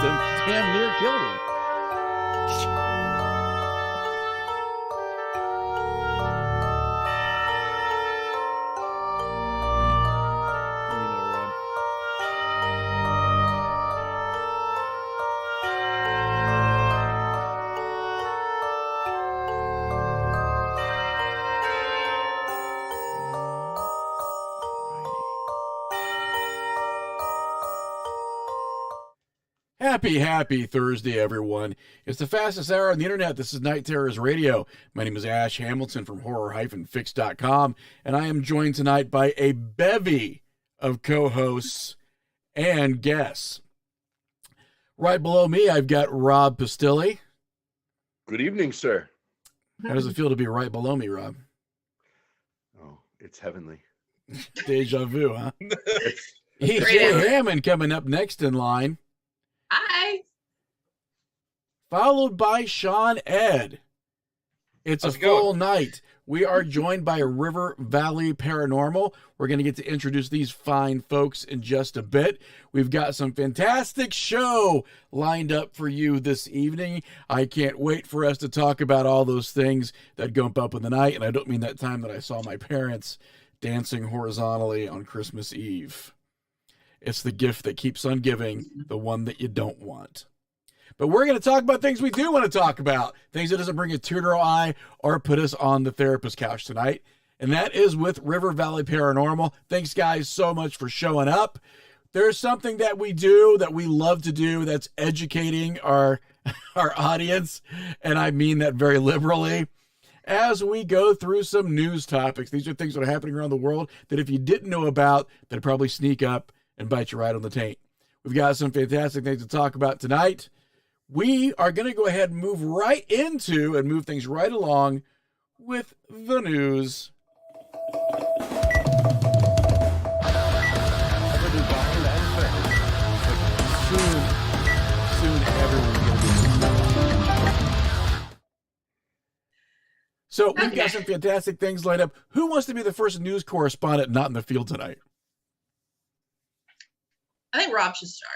damn near killed him. Happy Thursday, everyone. It's the fastest hour on the internet. This is Night Terrors Radio. My name is Ash Hamilton from horror-fix.com, and I am joined tonight by a bevy of co-hosts and guests. Right below me, I've got Rob Pastilli. Good evening, sir. How does it feel to be right below me, Rob? Oh, it's heavenly. Deja vu, huh? EJ Hammond coming up next in line. Hi. Followed by Sean Ed. It's a full night. We are joined by River Valley Paranormal. We're going to get to introduce these fine folks in just a bit. We've got some fantastic show lined up for you this evening. I can't wait for us to talk about all those things that go up in the night. And I don't mean that time that I saw my parents dancing horizontally on Christmas Eve. It's the gift that keeps on giving, the one that you don't want. But we're going to talk about things we do want to talk about, things that doesn't bring a tear to our eye or put us on the therapist couch tonight. And that is with River Valley Paranormal. Thanks, guys, so much for showing up. There's something that we do that we love to do that's educating our audience, and I mean that very liberally. As we go through some news topics, these are things that are happening around the world that if you didn't know about, they'd probably sneak up and bite you right on the taint. We've got some fantastic things to talk about tonight. We are going to go ahead and move right into and move things right along with the news. Soon everyone's going to be. So we've got some fantastic things lined up. Who wants to be the first news correspondent not in the field tonight? I think Rob should start.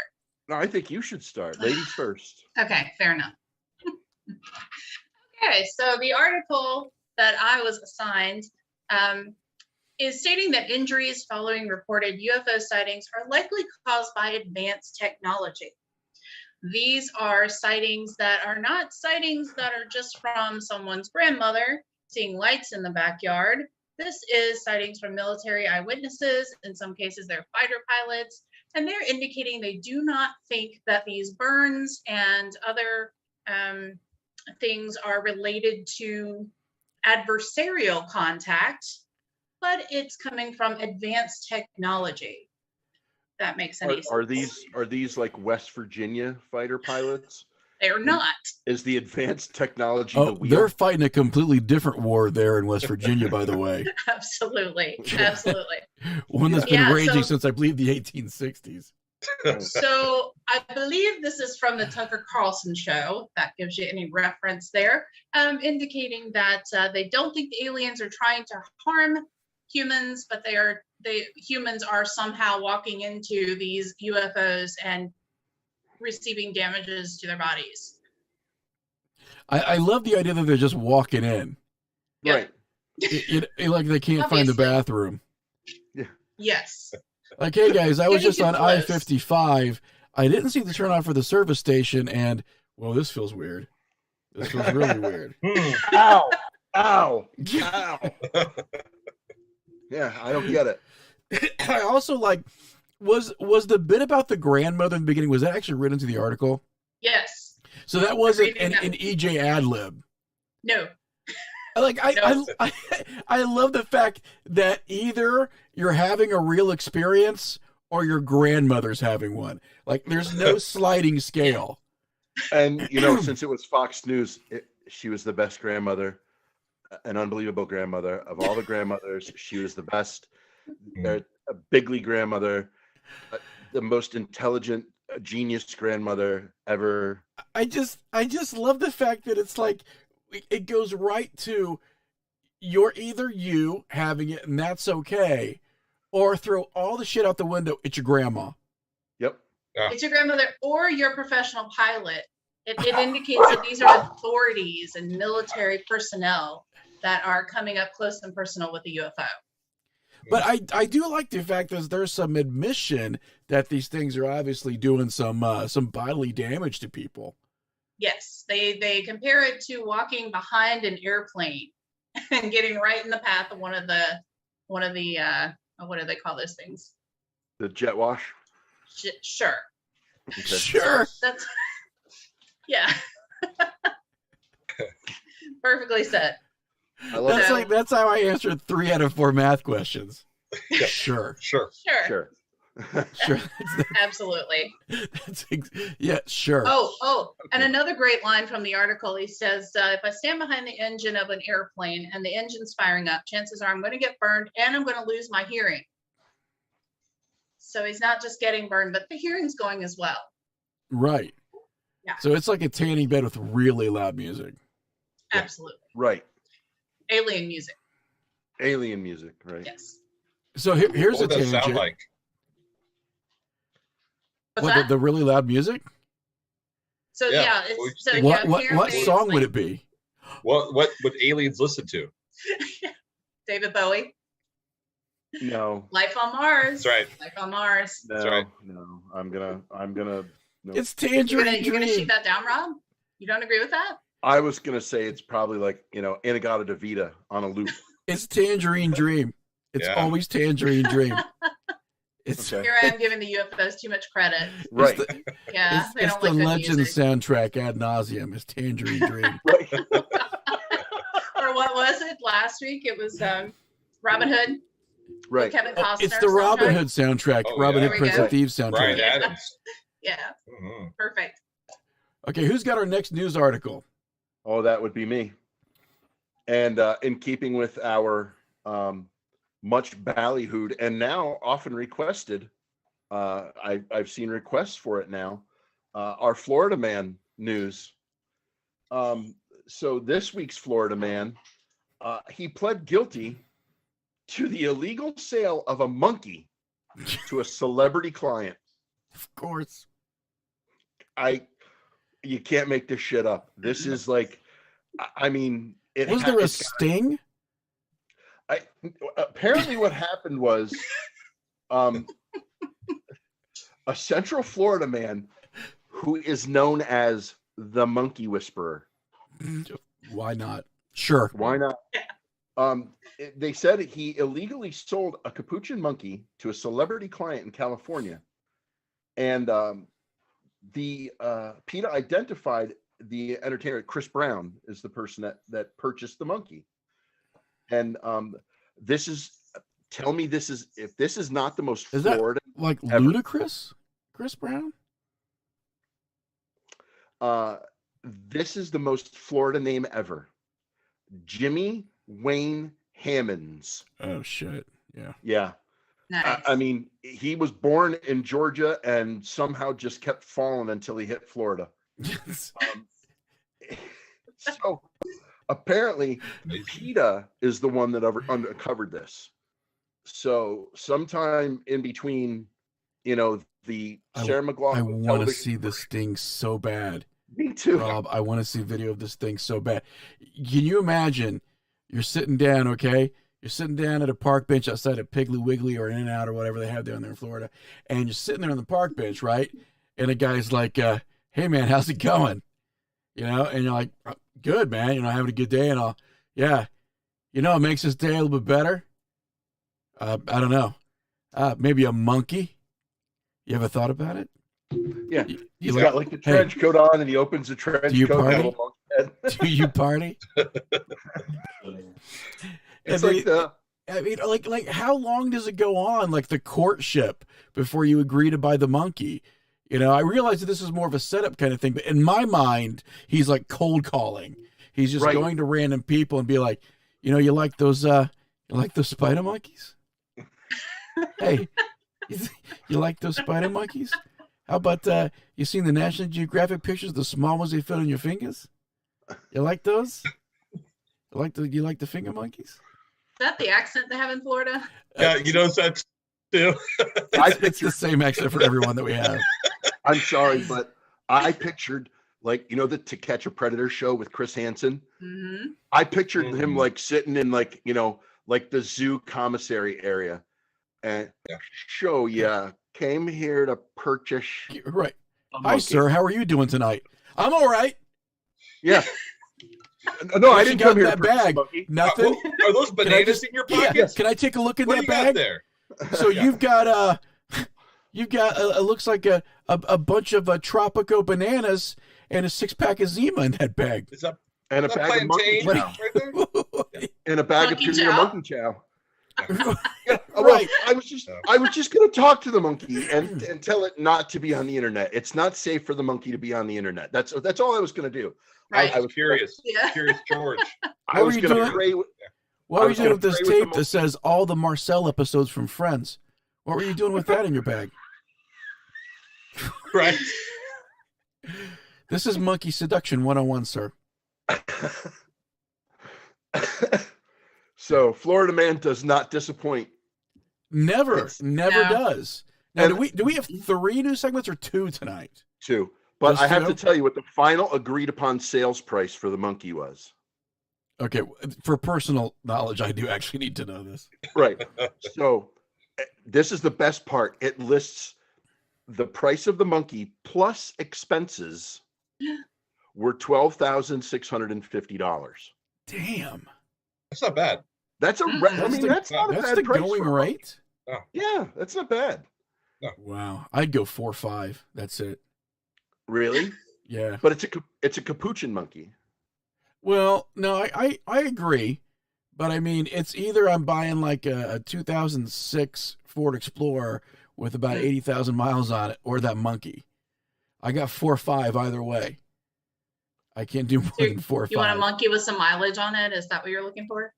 No, I think you should start. Ladies first. Okay, fair enough. Okay, so the article that I was assigned is stating that injuries following reported UFO sightings are likely caused by advanced technology. These are sightings that are not sightings that are just from someone's grandmother seeing lights in the backyard. This is sightings from military eyewitnesses. In some cases, they're fighter pilots. And they're indicating they do not think that these burns and other things are related to adversarial contact, but it's coming from advanced technology. That makes any sense. Are these like West Virginia fighter pilots? They're not. Is the advanced technology the wheel? They're fighting a completely different war there in West Virginia, by the way. Absolutely. One that's been raging since, I believe, the 1860s. So I believe this is from the Tucker Carlson show. That gives you any reference there, indicating that they don't think the aliens are trying to harm humans, but humans are somehow walking into these UFOs and receiving damages to their bodies. I love the idea that they're just walking in. Right. Like they can't find the bathroom. Yeah. Yes. Like, hey guys, I was just on I-55. I didn't see the turn on for the service station, and well, this feels weird. This feels really weird. Ow! Ow! Yeah, I don't get it. I also was the bit about the grandmother in the beginning, was that actually written into the article? Yes. So that wasn't an EJ ad lib. No. I love the fact that either you're having a real experience or your grandmother's having one. Like, there's no sliding scale. And, since it was Fox News, she was the best grandmother, an unbelievable grandmother. Of all the grandmothers, she was the best. A bigly grandmother, the most intelligent, genius grandmother ever. I just love the fact that it's like, it goes right to, you're either you having it and that's okay, or throw all the shit out the window, it's your grandma. Yep. It's your grandmother or your professional pilot. It indicates that these are authorities and military personnel that are coming up close and personal with the UFO. But I do like the fact that there's some admission that these things are obviously doing some bodily damage to people. Yes, they compare it to walking behind an airplane and getting right in the path of one of the what do they call those things? The jet wash. Sure. Okay. Sure. That's yeah. Perfectly said. I love That's it. that's how I answered 3 out of 4 math questions. Yeah. Sure. Sure. Sure. Sure. Absolutely. Yeah, sure. Oh, and another great line from the article. He says, if I stand behind the engine of an airplane and the engine's firing up, chances are I'm going to get burned and I'm going to lose my hearing. So he's not just getting burned, but the hearing's going as well. Right. Yeah. So it's like a tanning bed with really loud music. Absolutely. Right. Alien music. Alien music. Right. Yes. So here's What a would that tangent. sound like? What's What, that? the really loud music? So Yeah. yeah, What so What yeah, what apparently song it's would like it be? What would aliens listen to? David Bowie, No. Life on Mars. That's right. Life on Mars. No. That's right. No. I'm gonna. No. It's You're Tangerine gonna shoot Dream. that down, Rob? You don't agree with that? I was gonna say it's probably like Inagata Devita on a loop. It's Tangerine Dream. It's Yeah. always Tangerine Dream. It's Okay. Here I am giving the UFOs too much credit. Right. It's the, Yeah, they it's don't the like good Legend music. soundtrack ad nauseum. It's Tangerine Dream. Right. Or what was it last week? It was Robin Hood. Right. Kevin Oh, Costner. it's the Robin soundtrack. Hood soundtrack. Oh, Robin yeah. Hood There we Prince go. of Thieves soundtrack. Brian Adams. Yeah, Mhm. perfect. Okay, who's got our next news article? Oh, that would be me. And in keeping with our much ballyhooed and now often requested, I've seen requests for it now. Our Florida man news. So this week's Florida man, he pled guilty to the illegal sale of a monkey to a celebrity client. Of course. You can't make this shit up. This is like, I mean, Was there a sting? Apparently what happened was a Central Florida man who is known as the Monkey Whisperer. Why not? Sure. Why not? They said he illegally sold a capuchin monkey to a celebrity client in California. And the PETA identified the entertainer Chris Brown is the person that purchased the monkey. And this is, tell me this is, if this is not the most Is that Florida, like ever. ludicrous? Chris Brown? this is the most Florida name ever. Jimmy Wayne Hammonds. Oh shit. Yeah. Yeah. Nice. I mean, he was born in Georgia and somehow just kept falling until he hit Florida. So apparently PETA is the one that uncovered this. So sometime in between, the Sarah I McLachlan. want to see this thing so bad. Me too. Rob, I want to see video of this thing so bad. Can you imagine you're sitting down, okay? You're sitting down at a park bench outside of Piggly Wiggly or In-N-Out or whatever they have down there in Florida, and you're sitting there on the park bench, right? And a guy's like, hey, man, how's it going? And you're like, good, man, having a good day. And it makes this day a little bit better. I don't know. Maybe a monkey. You ever thought about it? Yeah. You He's like- got like the trench coat on and he opens the trench Do you coat. and party? a little monkey head. Do you party? It's And like the I mean, like how long does it go on, like the courtship, before you agree to buy the monkey? I realize that this is more of a setup kind of thing, but in my mind, he's like cold calling. He's just Right. going to random people and be like, you like those spider monkeys? Hey, you like those spider monkeys? How about you seen the National Geographic pictures, the small ones they fit on your fingers? You like those? You like the finger monkeys? Is that the accent they have in Florida? Yeah, you know that too. I It's the same accent for everyone that we have. I'm sorry, but I pictured like the To Catch a Predator show with Chris Hansen. Hmm. I pictured him like sitting in like like the zoo commissary area, and show came here to purchase. Right. a Hi, monkey. sir. How are you doing tonight? I'm all right. Yeah. No, I What you didn't got come in here that to purchase a bag? monkey. Nothing. Are those bananas in your pockets? Can I take a look in What that do you got bag? there? So you've got it looks like a bunch of Tropico bananas and a 6-pack of Zima in that bag. Is that And a that bag of monkey plantain chow. right there? And a bag Monkey of Purina chow? monkey chow. Yeah, well, Right. I was just gonna talk to the monkey and tell it not to be on the internet. It's not safe for the monkey to be on the internet. That's all I was gonna do. Right. I was curious. Yeah. Curious George. I What was were you gonna doing? pray. What I were you was doing gonna with this pray with tape the that says all the Marcel episodes from Friends? What were you doing with that in your bag? Right. This is Monkey Seduction 101, sir. So Florida Man does not disappoint. Never It's- never No. does. Now, And- do we have 3 new segments or 2 tonight? Too. But Just I have two? to tell you what the final agreed upon sales price for the monkey was. Okay, for personal knowledge, I do actually need to know this. Right. So this is the best part. It lists the price of the monkey plus expenses were $12,650. Damn. That's not bad. That's a That's that's not a That's bad the price going for a monkey. rate? Yeah, that's not bad. Wow. I'd go 4 or 5. That's it. Really? Yeah. But it's a capuchin monkey. Well, no, I agree. But I mean, it's either I'm buying like a 2006 Ford Explorer with about 80,000 miles on it or that monkey. I got 4 or 5 either way. I can't do more than 4 or 5. You want a monkey with some mileage on it? Is that what you're looking for?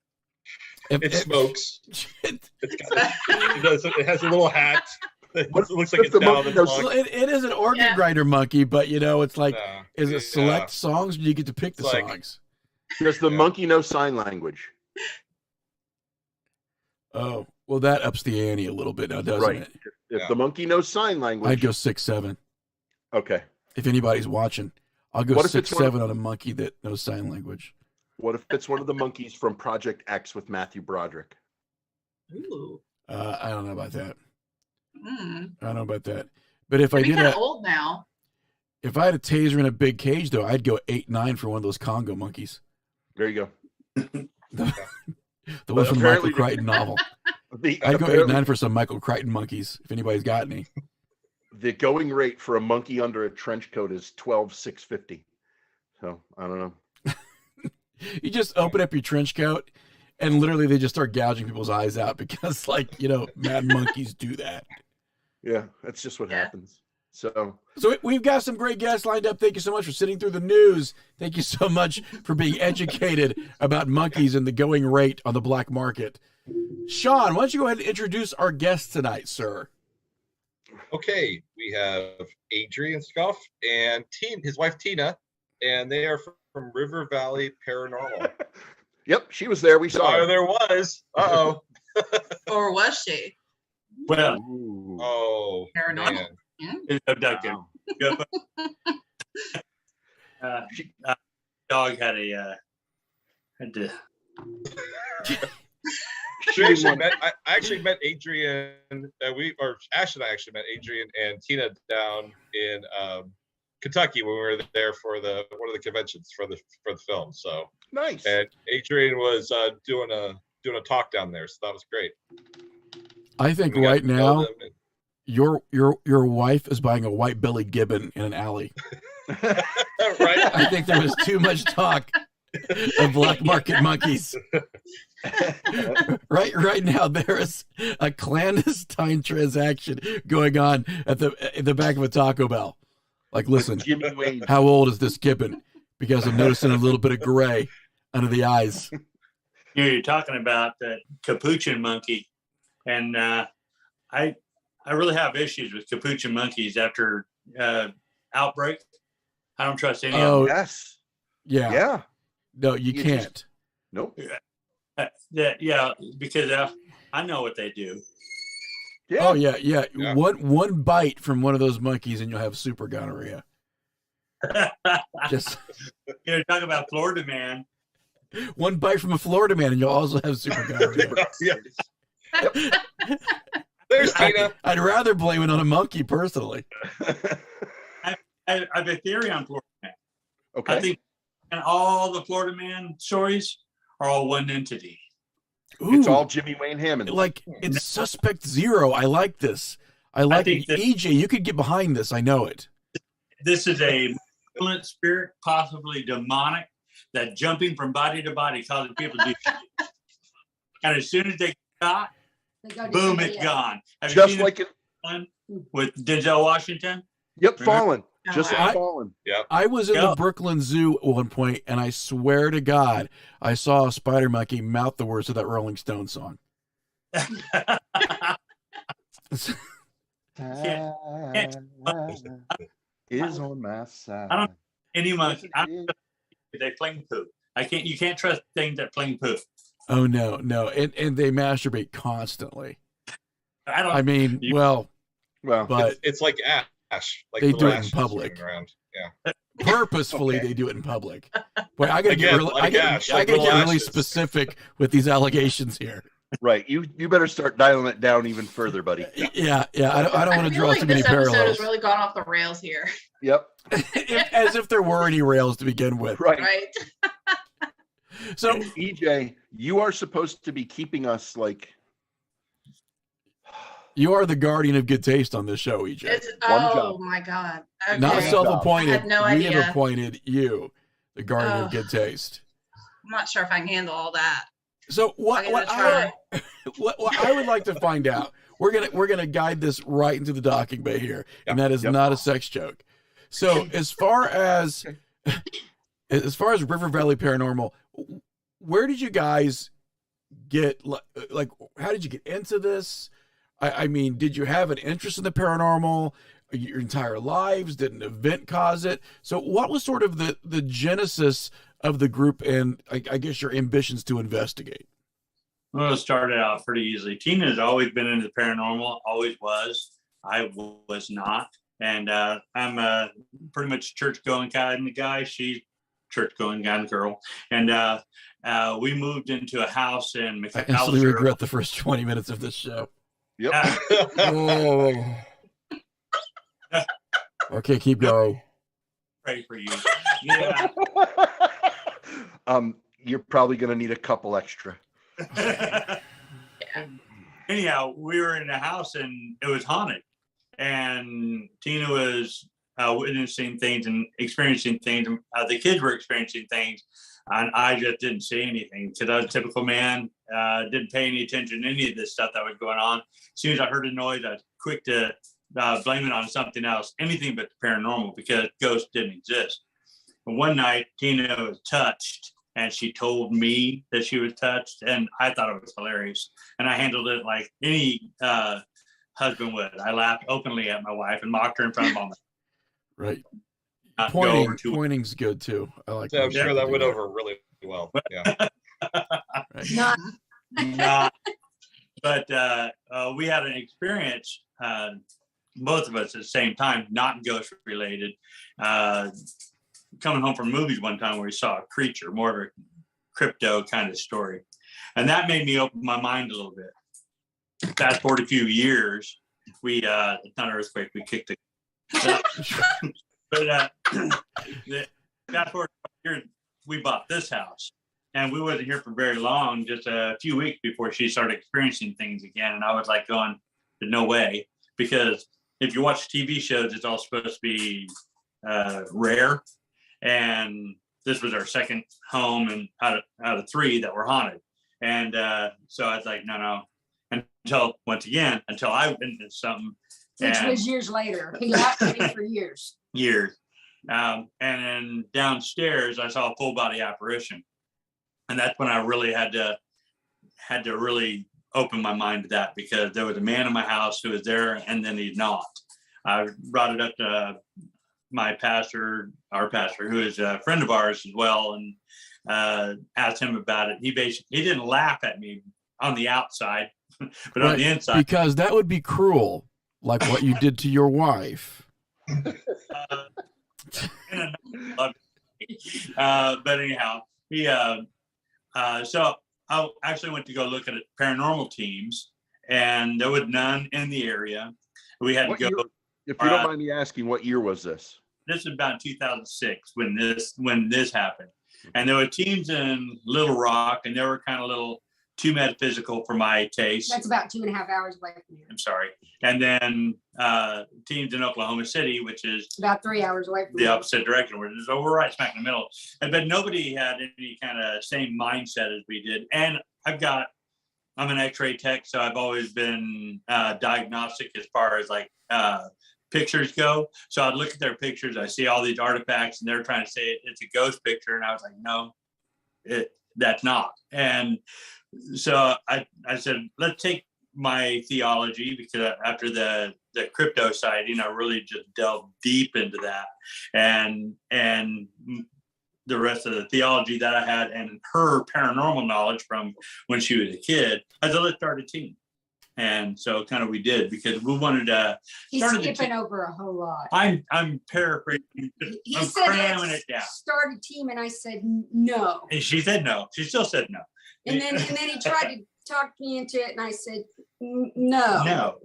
It smokes. It, It has a little hat. It What looks like if it's the down monkey its knows- lung. it is an organ Yeah. grinder monkey, but it's like, No. is it select Yeah. songs or do you get to pick the It's like- songs? Does the Yeah. monkey know sign language? Oh, well, that ups the ante a little bit now, doesn't Right. it? If Yeah. the monkey knows sign language, I'd go 6, 7. okay. If anybody's watching, I'll go What if 6, it's one of- 7 on a monkey that knows sign language. What if it's one of the monkeys from Project X with Matthew Broderick? Ooh. I don't know about that. Mm. I don't know about that. But if I You're did kind of a, old now. if I had a taser in a big cage, though, I'd go 8, 9 for one of those Congo monkeys. There you go. The one from the Michael apparently- Crichton novel. The, I'd go 8, apparently 9 for some Michael Crichton monkeys, if anybody's got any. the going rate for a monkey under a trench coat is $12,650. So I don't know. You just open up your trench coat, and literally they just start gouging people's eyes out because, mad monkeys do that. Yeah, that's just what Yeah. happens. So So we've got some great guests lined up. Thank you so much for sitting through the news. Thank you so much for being educated about monkeys and the going rate on the black market. Sean, why don't you go ahead and introduce our guest tonight, sir? Okay, we have Adrian Scuff and his wife Tina, and they are from River Valley Paranormal. yep, she was there. We saw Oh, her. there was. Uh-oh. Or was she? Well, Ooh. Oh, Paranormal. man. it's abducted. Wow. Dog had to. She We didn't actually want- met, I actually met Adrian. Ash and I actually met Adrian and Tina down in Kentucky when we were there for one of the conventions for the film. So, nice. and Adrian was doing a talk down there, so that was great. I think We got right to know now them and- your wife is buying a white Billy Gibbon in an alley. right? I think there was too much talk of black market monkeys. Right now there is a clandestine transaction going on at the back of a Taco Bell. Like, listen, Jimmy Wayne. how old is this Gibbon? Because I'm noticing a little bit of gray under the eyes. You're talking about the capuchin monkey, and I really have issues with capuchin monkeys after outbreak. I don't trust any of Oh, Yes. yeah. Yeah. No, you You can't. Nope. them. Because I know what they do. Yeah. Oh yeah, yeah. Yeah. One bite from one of those monkeys and you'll have super gonorrhea. Just Talk about Florida man. one bite from a Florida man and you'll also have super gonorrhea. Yeah. There's Tina. I'd rather blame it on a monkey personally. I have a theory on Florida man. Okay. I think and all the Florida man stories are all one entity. It's Ooh, all Jimmy Wayne Hammond. like it's Suspect Zero. I like this. I like think it. that- EJ, you could get behind this. I know it. This is a malevolent spirit, possibly demonic, that jumping from body to body causes people to do shit. And as soon as they get shot, They go to boom, somebody it's else. gone. Have you just seen like it. the one with Denzel Washington? Yep, Mhm. Fallen. Just I- like Fallen. I was in Yeah. the Brooklyn Zoo at one point, and I swear to God, I saw a spider monkey mouth the words of that Rolling Stone song. Is on my side. I don't- Any monkey, they fling poop. You can't trust things that fling poop. Oh no, no, and they masturbate constantly. I don't. I mean, You- well, Well, but It's like Ash. Like They little do it in Ash public. swimming around. Yeah. purposefully Okay. they do it in public. Boy, I gotta get Again, really, like I gotta, Ash, I like gotta get little really ashes. specific with these allegations here. right. You better start dialing it down even further, buddy. Yeah, yeah. I don't want to feel draw like too many this episode parallels. has really gone off the rails here, Yep. As if there were any rails to begin with. Right. right? So EJ, you are supposed to be keeping us like you are the guardian of good taste on this show, EJ. It's, One oh job. my God. Okay. Not One self-appointed. I had no We have idea. appointed you the guardian of Ugh. good taste. I'm not sure if I can handle all that. So what I'm what gonna I, what I would like to find out, we're gonna guide this right into the docking bay here, and that is Yep. not a sex joke. So as far as River Valley Paranormal, where did you guys get like how did you get into this? I mean, did you have an interest in the paranormal your entire lives? Did an event cause it? So what was sort of the genesis of the group and I guess your ambitions to investigate? Well, it started out pretty easily. Tina has always been into the paranormal, always was. I was not. And I'm a pretty much church-going kind of guy. She's church-going kind of girl. And we moved into a house in I instantly McAllister. regret the first 20 minutes of this show. Yep. Oh. Okay, keep going. Pray for you. Yeah. You're probably gonna need a couple extra. Anyhow, we were in the house and it was haunted, and Tina was witnessing things and experiencing things. The kids were experiencing things, and I just didn't see anything because I was a typical man. Didn't pay any attention to any of this stuff that was going on. As soon as I heard a noise, I was quick to blame it on something else, anything but the paranormal, because ghosts didn't exist. And one night, Tina was touched, and she told me that she was touched, and I thought it was hilarious. And I handled it like any husband would. I laughed openly at my wife and mocked her in front of all my Right. not go over too Pointing's good too. I like So I'm that. sure that went over really well. Yeah. Right. Not Nah. But we had an experience, both of us at the same time, not ghost related. Coming home from movies one time where we saw a creature, more of a crypto kind of story. And that made me open my mind a little bit. Fast forward a few years, it's not an earthquake, we kicked it. But fast forward a few years, we bought this house. And we wasn't here for very long, just a few weeks before she started experiencing things again. And I was like going, no way. Because if you watch TV shows, it's all supposed to be rare. And this was our second home and out of three that were haunted. And so I was like, no. Until I witnessed something. which And- was years later. He laughed at me for years. years. And then downstairs, I saw a full body apparition. And that's when I really had to really open my mind to that, because there was a man in my house who was there and then he's not. I brought it up to my pastor, our pastor, who is a friend of ours as well, and asked him about it. He didn't laugh at me on the outside, but on Right, the inside, because that would be cruel, like what you did to your wife. uh, and but anyhow, so I actually went to go look at paranormal teams, and there was none in the area. We had What to go. year, if you don't mind me asking, what year was this? This was about 2006 when this happened, and there were teams in Little Rock, and they were kind of little too metaphysical for my taste. That's about 2.5 hours away from here. I'm sorry. And then teams in Oklahoma City, which is About 3 hours away from the here. opposite direction, where it's over right smack in the middle. But nobody had any kind of same mindset as we did. And I'm an X-ray tech, so I've always been diagnostic as far as like pictures go. So I'd look at their pictures, I see all these artifacts, and they're trying to say it's a ghost picture, and I was like, no, that's not. And so I said, let's take my theology, because after the crypto sighting, I really just delved deep into that, and the rest of the theology that I had and her paranormal knowledge from when she was a kid. I said, let's start a team. And so kind of we did, because we wanted to. He's started the skipping team. over a whole lot. I'm paraphrasing. He I'm said, cramming let's it down. start a team, and I said, no. And she said no. She still said no. And then he tried to talk me into it, and I said, no. No.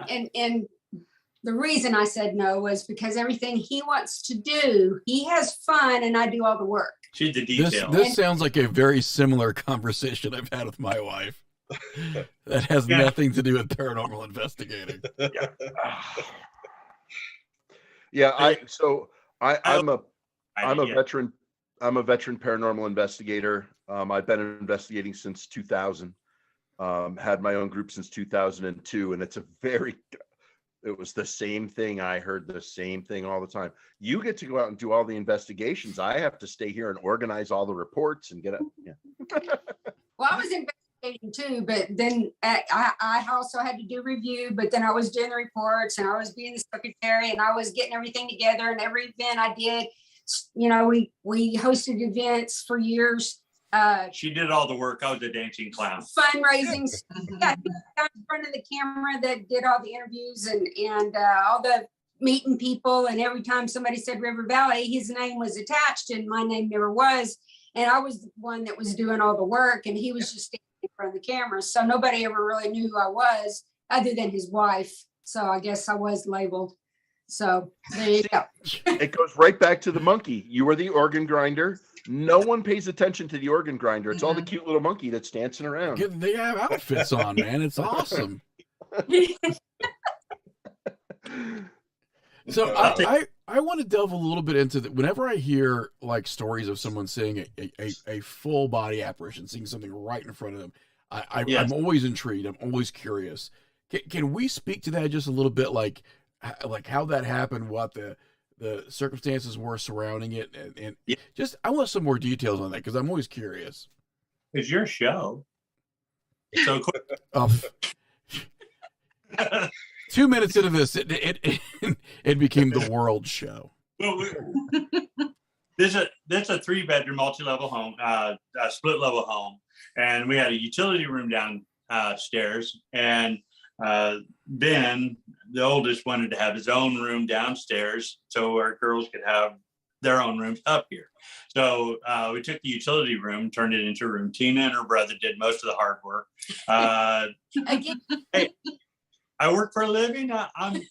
And the reason I said no was because everything he wants to do, he has fun, and I do all the work. She's the This detail. this sounds like a very similar conversation I've had with my wife. That has Yeah. nothing to do with paranormal investigating. Yeah, I'm a Yeah. veteran. I'm a veteran paranormal investigator. I've been investigating since 2000. Had my own group since 2002, and it was the same thing. I heard the same thing all the time. You get to go out and do all the investigations. I have to stay here and organize all the reports and get it. Yeah. Well, I was investigating too, but then I also had to do review, but then I was doing the reports, and I was being the secretary, and I was getting everything together, and every event I did, we hosted events for years. She did all the work. I was a dancing clown. Fundraising. Yeah, I was in front of the camera that did all the interviews and all the meeting people. And every time somebody said River Valley, his name was attached, and my name never was. And I was the one that was doing all the work, and he was just standing in front of the camera. So nobody ever really knew who I was other than his wife. So I guess I was labeled. So there you go. It goes right back to the monkey. You were the organ grinder. No one pays attention to the organ grinder. It's all the cute little monkey that's dancing around. They have outfits on, man. It's awesome. So I want to delve a little bit into that. Whenever I hear like stories of someone seeing a full body apparition, seeing something right in front of them, I'm always intrigued. I'm always curious. Can we speak to that just a little bit, like how that happened, what the circumstances were surrounding it, and just I want some more details on that, because I'm always curious. It's your show. So quick. 2 minutes into this, it became the world show. Well, this is a 3-bedroom multi-level home, a split level home, and we had a utility room downstairs, and Ben, the oldest, wanted to have his own room downstairs so our girls could have their own rooms up here. So we took the utility room, turned it into a room. Tina and her brother did most of the hard work. Again, Hey, I work for a living. I'm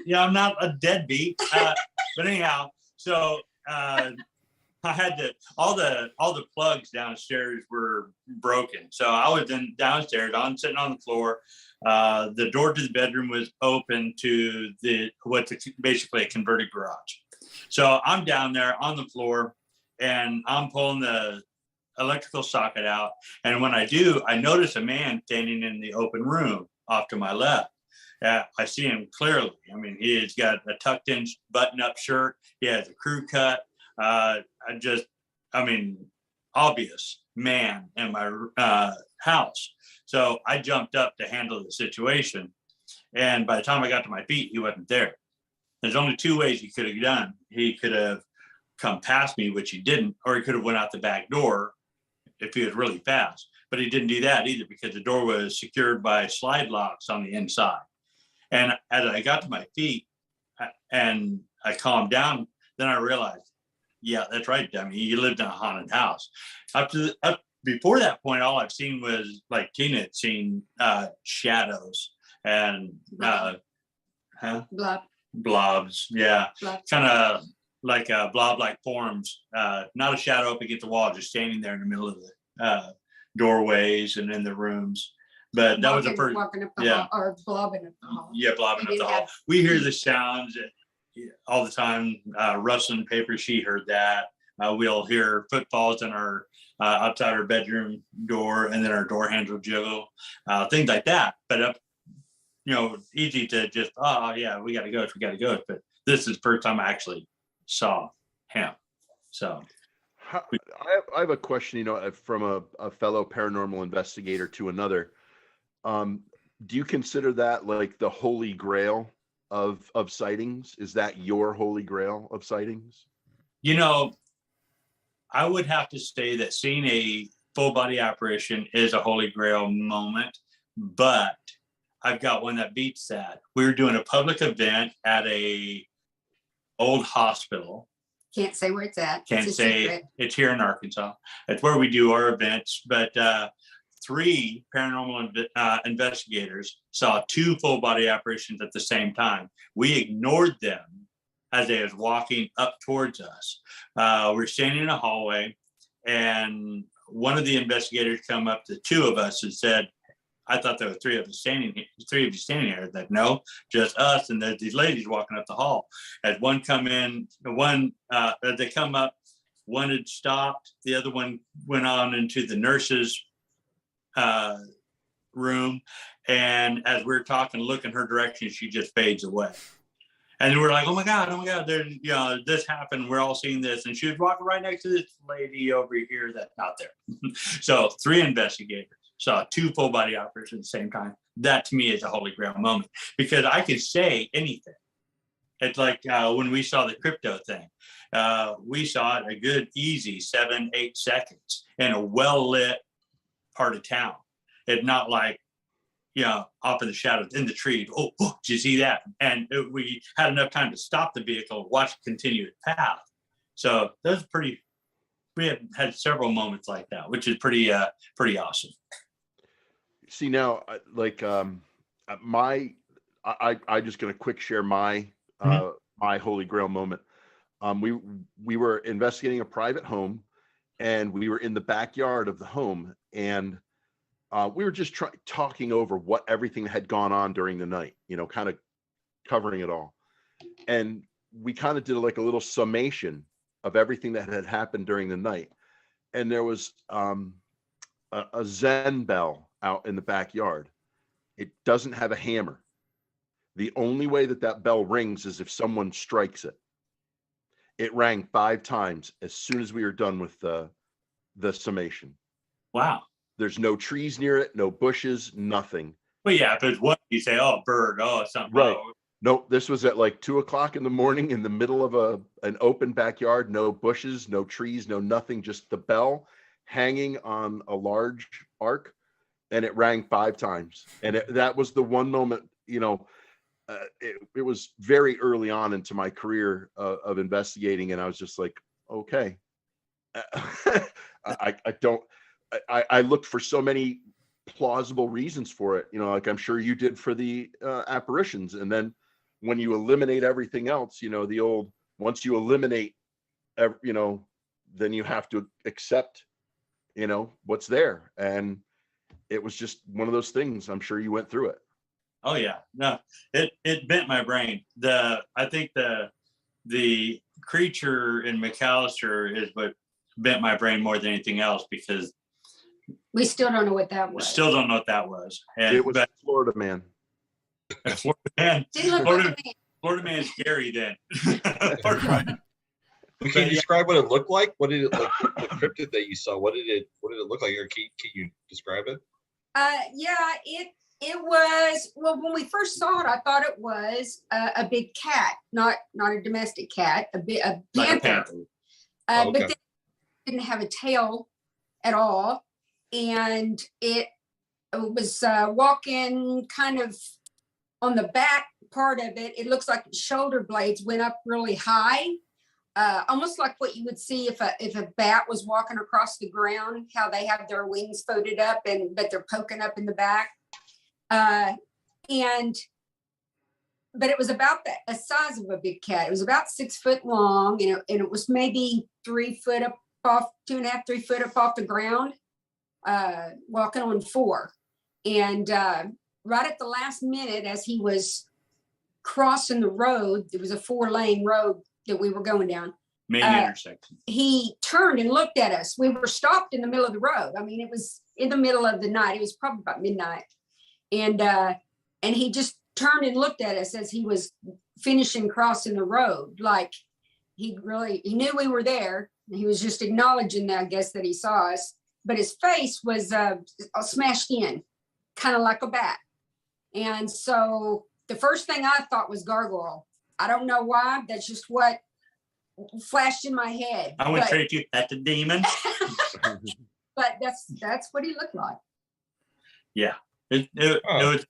not a deadbeat. But anyhow, so I had to all the plugs downstairs were broken. So I was downstairs. I'm sitting on the floor. The door to the bedroom was open to what's basically a converted garage. So I'm down there on the floor, and I'm pulling the electrical socket out. And when I do, I notice a man standing in the open room off to my left. I see him clearly. I mean, he's got a tucked in button-up shirt. He has a crew cut. Obvious man in my house. So I jumped up to handle the situation. And by the time I got to my feet, he wasn't there. There's only 2 ways he could have done. He could have come past me, which he didn't, or he could have went out the back door if he was really fast. But he didn't do that either because the door was secured by slide locks on the inside. And as I got to my feet and I calmed down, then I realized, yeah, that's right, dummy. You lived in a haunted house. Before that point, all I've seen was, like Tina had seen, shadows and blobs. Yeah, kind of like blob-like forms. Not a shadow up against the wall, just standing there in the middle of the doorways and in the rooms. But that was the first. Walking up the hall, or blobbing up the hall. Yeah, blobbing up the hall. We hear the sounds all the time. Rustling paper, she heard that. We'll hear footfalls in our outside our bedroom door, and then our door handle jiggle, things like that. But easy to just, oh yeah, we got to go. But this is the first time I actually saw him. So I have a question, from a fellow paranormal investigator to another. Do you consider that like the holy grail of sightings? Is that your holy grail of sightings? I would have to say that seeing a full body apparition is a holy grail moment, but I've got one that beats that. We were doing a public event at a old hospital. Can't say where it's at. Can't say. It's here in Arkansas. It's where we do our events. But 3 paranormal investigators saw 2 full body apparitions at the same time. We ignored them as they was walking up towards us. We're standing in a hallway, and one of the investigators come up to 2 of us and said, I thought there were 3 of you standing here. That no, just us, and there's these ladies walking up the hall. As one come in, they come up, one had stopped, the other one went on into the nurse's room, and as we're talking, look in her direction, she just fades away. And we're like, oh my God, there's, this happened. We're all seeing this. And she was walking right next to this lady over here that's not there. So 3 investigators saw 2 full body apparitions at the same time. That to me is a holy grail moment, because I could say anything. It's like when we saw the crypto thing, we saw it a good, easy 7-8 seconds in a well-lit part of town. It's not like, off in the shadows, in the trees. Oh, did you see that? And we had enough time to stop the vehicle, watch it continue its path. So that was we had several moments like that, which is pretty awesome. See, now, like, I just going to quick share my holy grail moment. We were investigating a private home, and we were in the backyard of the home, and we were just talking over everything that had gone on during the night, kind of covering it all. And we kind of did like a little summation of everything that had happened during the night. And there was a Zen bell out in the backyard. It doesn't have a hammer. The only way that bell rings is if someone strikes it. It rang 5 times as soon as we were done with the summation. Wow. There's no trees near it, no bushes, nothing. Well, yeah, if it's what you say, oh, bird, oh, something. Right. No, this was at like 2 o'clock in the morning in the middle of an open backyard, no bushes, no trees, no nothing, just the bell hanging on a large arc, and it rang 5 times. And that was the one moment, it was very early on into my career of investigating, and I was just like, okay. I looked for so many plausible reasons for it, like I'm sure you did for the apparitions. And then when you eliminate everything else, once you eliminate, then you have to accept, what's there. And it was just one of those things. I'm sure you went through it. Oh yeah, no, it bent my brain. I think the creature in McAllister is what bent my brain more than anything else, because we still don't know what that was. Still don't know what that was. And it was Florida man. Florida man. Florida man is scary then. Can you describe what it looked like? What did it look the cryptid that you saw? What did it look like? Or can you describe it? Yeah, it was, well, when we first saw it, I thought it was a big cat, not a domestic cat, a Like panther. a panther. But then it didn't have a tail at all. and it was walking kind of on the back part of it. It looks like its shoulder blades went up really high, almost like what you would see if a bat was walking across the ground, how they have their wings folded up but they're poking up in the back. But it was about the size of a big cat. It was about 6 foot long, and it was maybe 3 foot up off, 2.5, 3 foot up off the ground, walking on 4. And right at the last minute, as he was crossing the road, it was a 4-lane road that we were going down. Main intersection. He turned and looked at us. We were stopped in the middle of the road. I mean, it was in the middle of the night. It was probably about midnight. And he just turned and looked at us as he was finishing crossing the road. Like he knew we were there. He was just acknowledging that, I guess, that he saw us, but his face was smashed in, kind of like a bat. And so the first thing I thought was gargoyle. I don't know why. That's just what flashed in my head. I went straight to at the demon. But that's what he looked like. Yeah, it was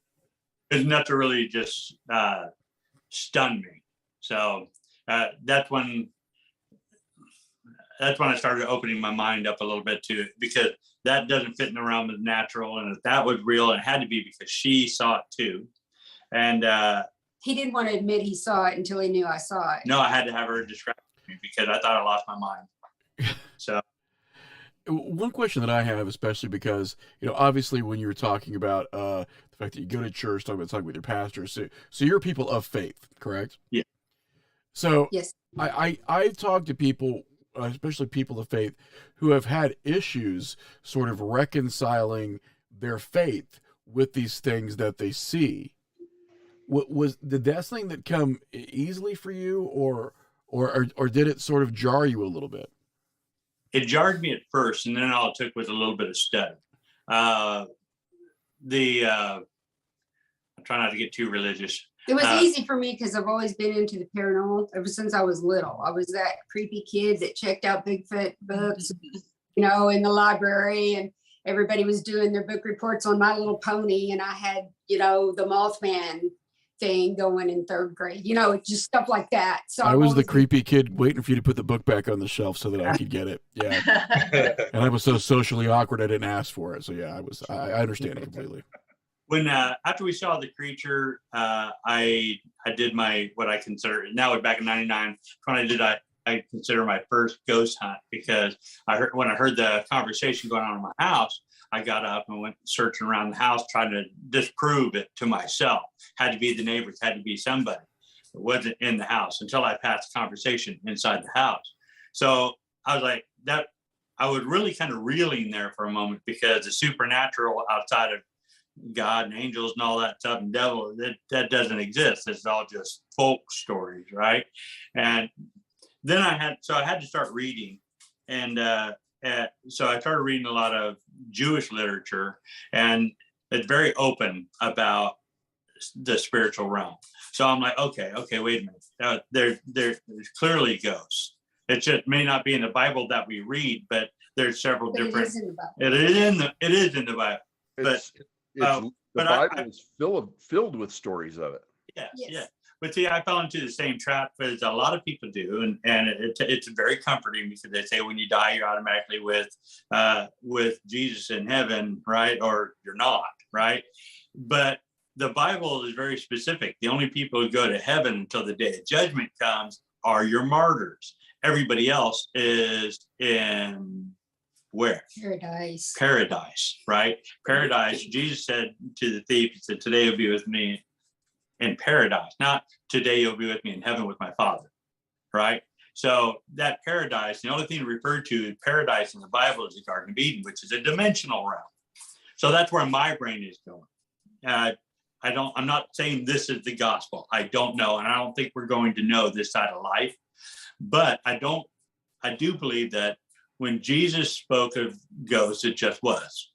enough to really just stun me. So that's when I started opening my mind up a little bit to it, because that doesn't fit in the realm of natural. And if that was real, it had to be because she saw it too. And he didn't want to admit he saw it until he knew I saw it. No, I had to have her describe me because I thought I lost my mind. So one question that I have, especially because, obviously when you were talking about the fact that you go to church, talking with your pastor, so you're people of faith, correct? Yeah. So yes, I've talked to people, especially people of faith, who have had issues sort of reconciling their faith with these things that they see. Did that thing that come easily for you, or did it sort of jar you a little bit? It jarred me at first, and then all it took was a little bit of study. I try not to get too religious. It was easy for me because I've always been into the paranormal ever since I was little. I was that creepy kid that checked out Bigfoot books, in the library, and everybody was doing their book reports on My Little Pony, and I had, the Mothman thing going in 3rd grade, just stuff like that. So I was the creepy kid waiting for you to put the book back on the shelf so that I could get it. Yeah. And I was so socially awkward I didn't ask for it. So yeah, I understand it completely. When after we saw the creature, I did what I consider, now we're back in '99, when I consider my first ghost hunt, because when I heard the conversation going on in my house, I got up and went searching around the house, trying to disprove it to myself. Had to be the neighbors, had to be somebody. It wasn't in the house until I passed conversation inside the house. So I was like, I was really kind of reeling there for a moment, because the supernatural outside of God and angels and all that stuff and devil, that doesn't exist. It's all just folk stories, right? And then I had to start reading, and so I started reading a lot of Jewish literature, and it's very open about the spiritual realm. So I'm like, okay, wait a minute. There's clearly ghosts. It just may not be in the Bible that we read, but there's several different. It is in the Bible. The Bible is filled with stories of it. Yeah, yes. Yeah. But see, I fell into the same trap as a lot of people do, and it's very comforting, because they say when you die, you're automatically with Jesus in heaven, right? Or you're not, right? But the Bible is very specific. The only people who go to heaven until the day of judgment comes are your martyrs. Everybody else is in where? Paradise, right? Paradise. Jesus said to the thief, he said, "Today you'll be with me in paradise, not today you'll be with me in heaven with my Father," right? So that paradise, the only thing referred to in paradise in the Bible is the Garden of Eden, which is a dimensional realm. So that's where my brain is going. I'm not saying this is the gospel. I don't know, and I don't think we're going to know this side of life. But I do believe that when Jesus spoke of ghosts, it just was.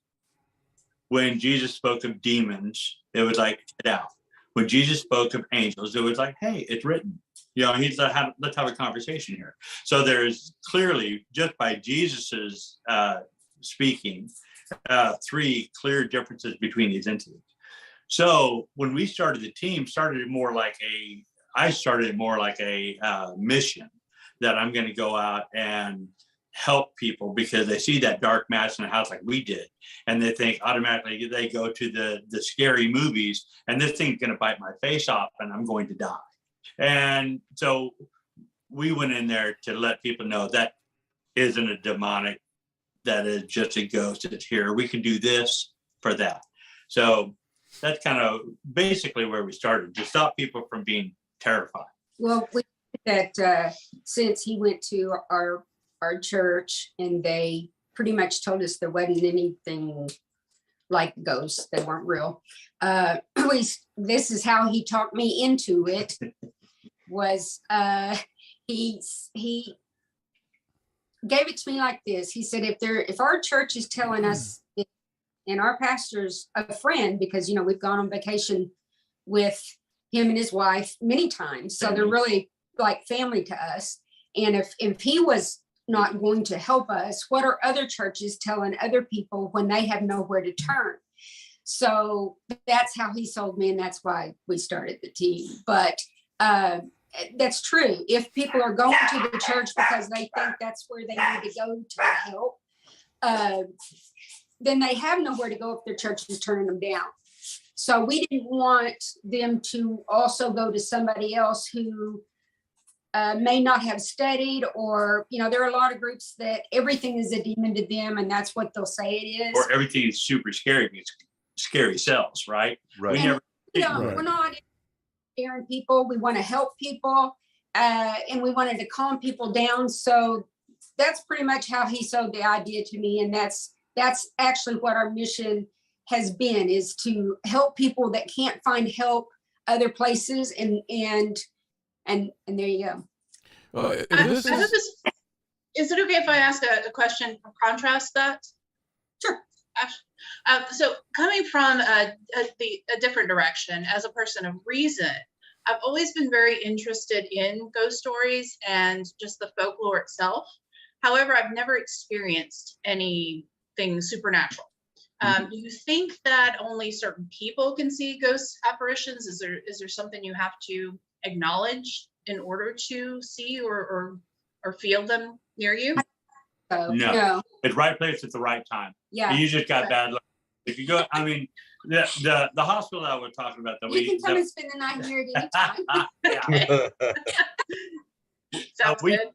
When Jesus spoke of demons, it was like, get out. When Jesus spoke of angels, it was like, hey, it's written. He's like, let's have a conversation here. So there's clearly, just by Jesus's speaking, three clear differences between these entities. So when we started the team, I started it more like a mission that I'm going to go out and help people because they see that dark mass in the house like we did. And they think automatically they go to the scary movies and this thing's going to bite my face off and I'm going to die. And so we went in there to let people know that isn't a demonic, that is just a ghost that's here. We can do this for that. So that's kind of basically where we started, to stop people from being terrified. Well, we that since he went to our church and they pretty much told us there wasn't anything like ghosts, they weren't real. This is how he talked me into it. Was he gave it to me like this. He said, if our church is telling us, and our pastor's a friend, because we've gone on vacation with him and his wife many times, so they're really like family to us. And if he was not going to help us, what are other churches telling other people when they have nowhere to turn? So that's how he sold me, and that's why we started the team. But that's true. If people are going to the church because they think that's where they need to go to help, then they have nowhere to go if their church is turning them down. So we didn't want them to also go to somebody else who may not have studied, or, there are a lot of groups that everything is a demon to them, and that's what they'll say it is. Or everything is super scary. It's scary cells, right? Right. We're not scaring people. We want to help people, and we wanted to calm people down. So that's pretty much how he sold the idea to me, and that's actually what our mission has been, is to help people that can't find help other places, and there you go. Is it okay if I ask a question or contrast that? Sure. So coming from a different direction, as a person of reason, I've always been very interested in ghost stories and just the folklore itself. However, I've never experienced anything supernatural. Do you think that only certain people can see ghost apparitions? Is there something you have to acknowledge in order to see or feel them near you? No. At the right place at the right time. Yeah. You just got bad luck. If you go, the hospital I was talking about that You can come and spend the night here at any time. yeah. Sounds good.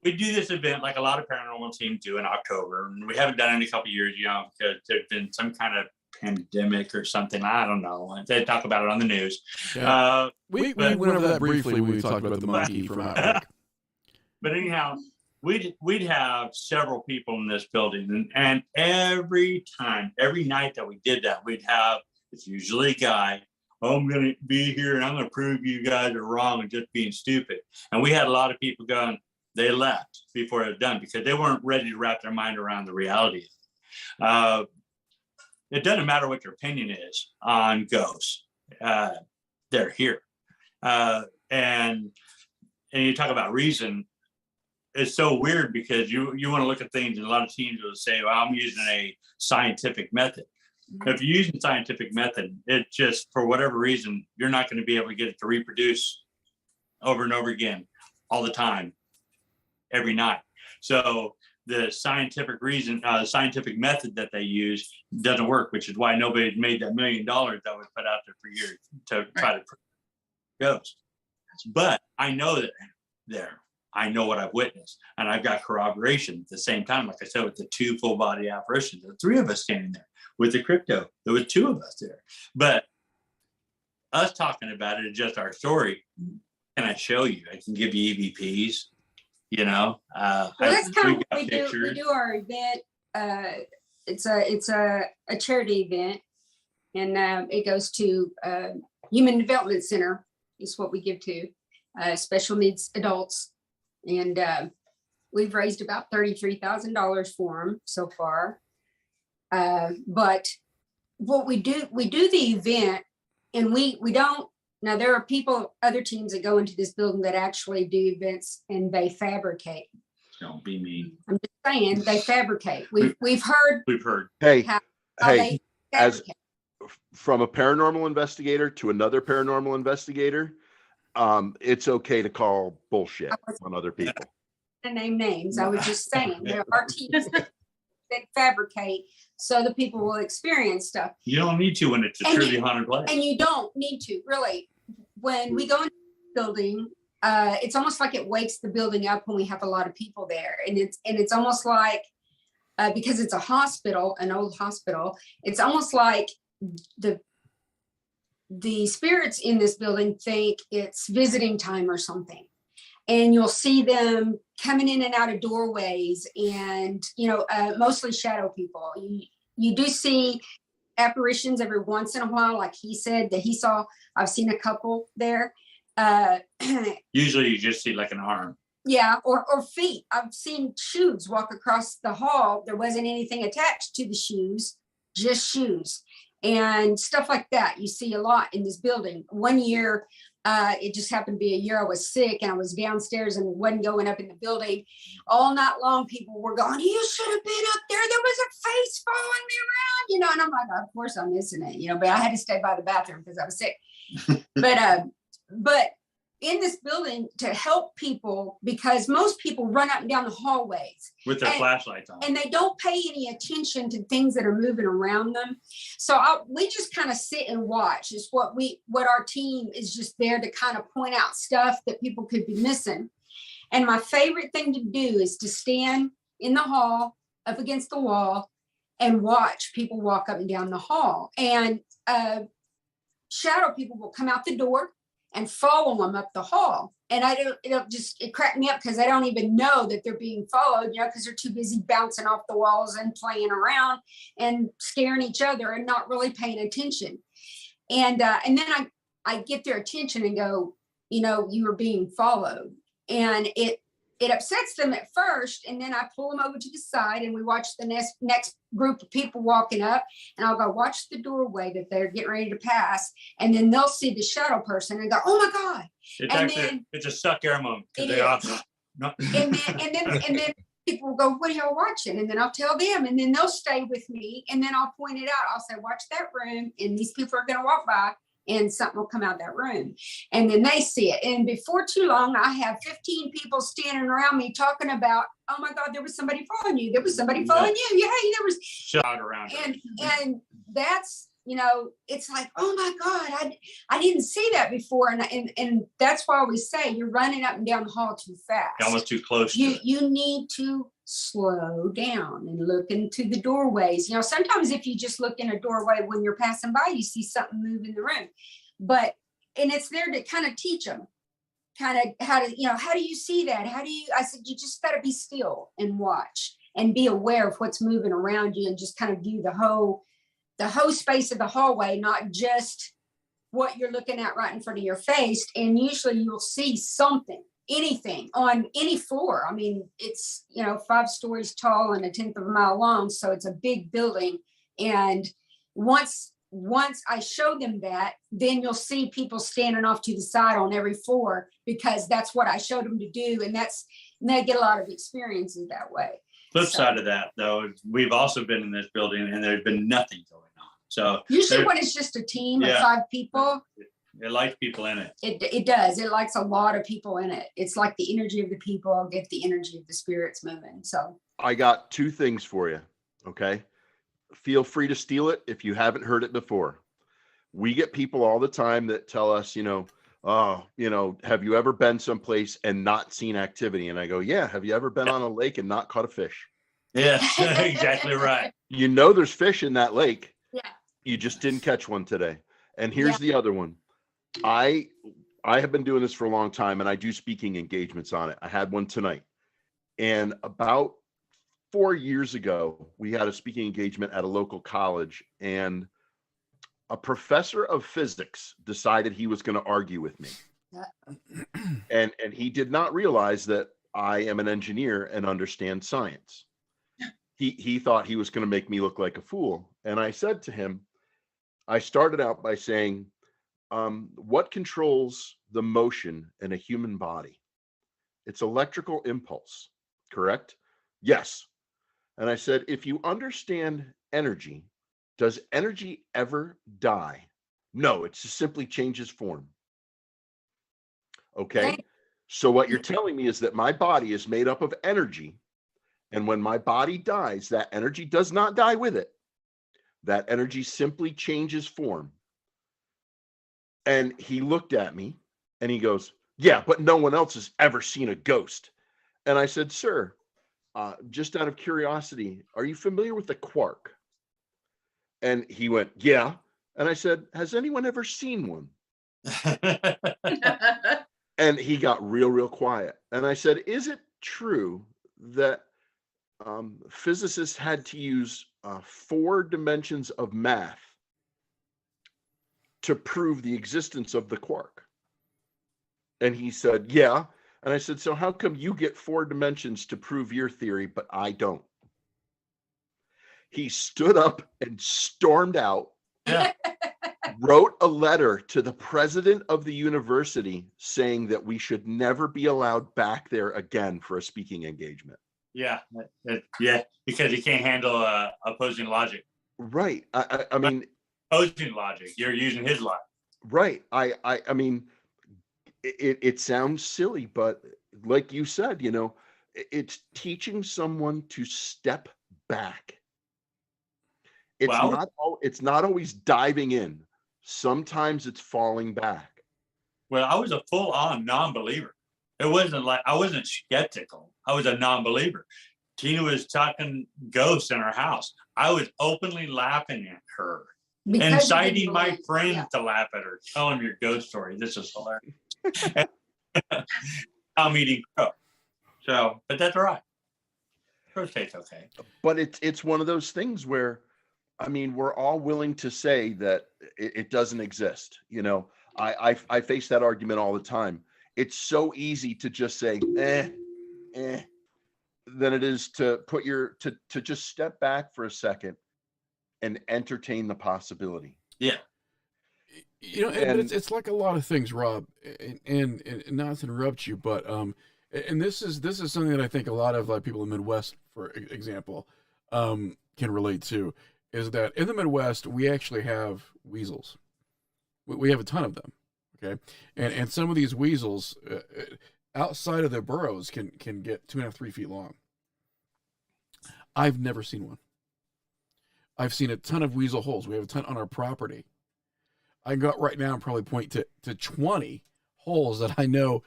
We do this event like a lot of paranormal teams do in October, and we haven't done it in a couple of years, because there's been some kind of pandemic or something. I don't know. They talk about it on the news. Yeah. We went over that briefly when we talked about the monkey from Outback. But anyhow, we'd have several people in this building, and every night that we did that, it's usually a guy. Oh, I'm going to be here and I'm going to prove you guys are wrong and just being stupid. And we had a lot of people going. They left before it was done because they weren't ready to wrap their mind around the reality. It doesn't matter what your opinion is on ghosts. They're here. And you talk about reason. It's so weird because you want to look at things, and a lot of teams will say, well, I'm using a scientific method. If you're using scientific method, it just, for whatever reason, you're not going to be able to get it to reproduce over and over again all the time, every night. So the scientific scientific method that they use doesn't work, which is why nobody made that $1 million that was put out there for years to try to prove ghosts. But I know that I know what I've witnessed, and I've got corroboration at the same time. Like I said, with the 2 full body apparitions, the 3 of us standing there. With the crypto, there was 2 of us there. But us talking about it is just our story. Can I show you? I can give you EVPs. Well, that's kind of what we do our event. It's a charity event, and it goes to Human Development Center is what we give to special needs adults, and we've raised about $33,000 for them so far. But what we do the event, and we don't. Now, there are other teams that go into this building that actually do events, and they fabricate. Don't be mean. I'm just saying they fabricate. We've heard We've heard. Hey, how hey, they as fabricate. from a paranormal investigator to another paranormal investigator, it's okay to call bullshit on other people. To name names, I was just saying there are teams that fabricate so that people will experience stuff. You don't need to when it's a And truly haunted place. And you don't need to, really. When we go into the building, it's almost like it wakes the building up when we have a lot of people there. And it's almost like, because it's a hospital, an old hospital, it's almost like the spirits in this building think it's visiting time or something. And you'll see them coming in and out of doorways and, mostly shadow people. You do see apparitions every once in a while, like he said that he saw. I've seen a couple there. Usually you just see like an arm. Yeah, or feet. I've seen shoes walk across the hall. There wasn't anything attached to the shoes, just shoes and stuff like that. You see a lot in this building. One year, it just happened to be a year I was sick and I was downstairs and wasn't going up in the building. All night long, people were going, "You should have been up there. There was a face following me around," and I'm like, "Of course I'm missing it," but I had to stay by the bathroom because I was sick. But in this building to help people, because most people run up and down the hallways with their flashlights on, and they don't pay any attention to things that are moving around them. So we just kind of sit and watch. Is what our team is just there to kind of point out stuff that people could be missing. And my favorite thing to do is to stand in the hall up against the wall and watch people walk up and down the hall. And shadow people will come out the door and follow them up the hall. And it cracked me up because I don't even know that they're being followed, because they're too busy bouncing off the walls and playing around and scaring each other and not really paying attention. And then I get their attention and go, you were being followed. And it upsets them at first. And then I pull them over to the side and we watch the next group of people walking up, and I'll go watch the doorway that they're getting ready to pass. And then they'll see the shadow person and go, "Oh my God." It's a stuck air moment. And then people will go, "What are y'all watching?" And then I'll tell them, and then they'll stay with me. And then I'll point it out. I'll say, "Watch that room." And these people are going to walk by and something will come out of that room. And then they see it. And before too long, I have 15 people standing around me talking about, "Oh my God, there was somebody following you. There was somebody following you. Yeah, there was." Shot around. And that's, it's like, "Oh my God, I didn't see that before." And that's why we say you're running up and down the hall too fast. You're almost too close. You need to slow down and look into the doorways. Sometimes if you just look in a doorway when you're passing by, you see something move in the room. And it's there to kind of teach them how do you see that? I said, you just got to be still and watch and be aware of what's moving around you and just kind of view the whole space of the hallway, not just what you're looking at right in front of your face. And usually you'll see something, anything on any floor. I mean, it's 5 stories tall and 1/10 of a mile long, so it's a big building. And once I show them that, then you'll see people standing off to the side on every floor, because that's what I showed them to do, and they get a lot of experiences that way. Flip side of that, though, we've also been in this building and there's been nothing going on. So usually when it's just a team of 5 people, it likes people in it. It does. It likes a lot of people in it. It's like the energy of the people get the energy of the spirits moving. So I got 2 things for you. Okay. Feel free to steal it if you haven't heard it before. We get people all the time that tell us, have you ever been someplace and not seen activity? And I go, yeah. Have you ever been on a lake and not caught a fish? Yeah, exactly right. There's fish in that lake. Yeah. You just didn't catch one today. And here's the other one. I have been doing this for a long time and I do speaking engagements on it. I had one tonight. And about 4 years ago, we had a speaking engagement at a local college, and a professor of physics decided he was going to argue with me. And he did not realize that I am an engineer and understand science. He thought he was going to make me look like a fool. And I said to him, I started out by saying, what controls the motion in a human body? It's electrical impulse. correct? Yes. And I said, if you understand energy, does energy ever die? No, it just simply changes form. Okay. So what you're telling me is that my body is made up of energy. And when my body dies, that energy does not die with it. That energy simply changes form. And he looked at me and he goes, yeah, but no one else has ever seen a ghost. And I said, sir, just out of curiosity, are you familiar with the quark? And he went, yeah. And I said, has anyone ever seen one? And he got real quiet. And I said, is it true that physicists had to use 4 dimensions of math to prove the existence of the quark? And he said, yeah. And I said, so how come you get 4 dimensions to prove your theory, but I don't? He stood up and stormed out, wrote a letter to the president of the university saying that we should never be allowed back there again for a speaking engagement. Yeah, because he can't handle opposing logic. Right. I mean, opposing logic. You're using his logic. Right. I mean, it sounds silly, but like you said, you know, it's teaching someone to step back. It's not always diving in. Sometimes it's falling back. Well, I was a full-on non-believer. It wasn't like I wasn't skeptical. I was a non-believer. Tina was talking ghosts in her house. I was openly laughing at her, inciting my friends to laugh at her. Tell them your ghost story. This is hilarious. I'm eating crow. So, but that's all right. Crow tastes okay. But it's one of those things where, I mean, we're all willing to say that it doesn't exist. You know, I face that argument all the time. It's so easy to just say, than it is to put to just step back for a second and entertain the possibility. Yeah. You know, and it's like a lot of things, Rob, and not to interrupt you, but and this is something that I think a lot of people in the Midwest, for example, can relate to, is that in the Midwest we actually have weasels. We have a ton of them, okay, and some of these weasels outside of their burrows can get 2.5 to 3 feet long. I've never seen one. I've seen a ton of weasel holes. We have a ton on our property. I can go out right now and probably point to 20 holes that I know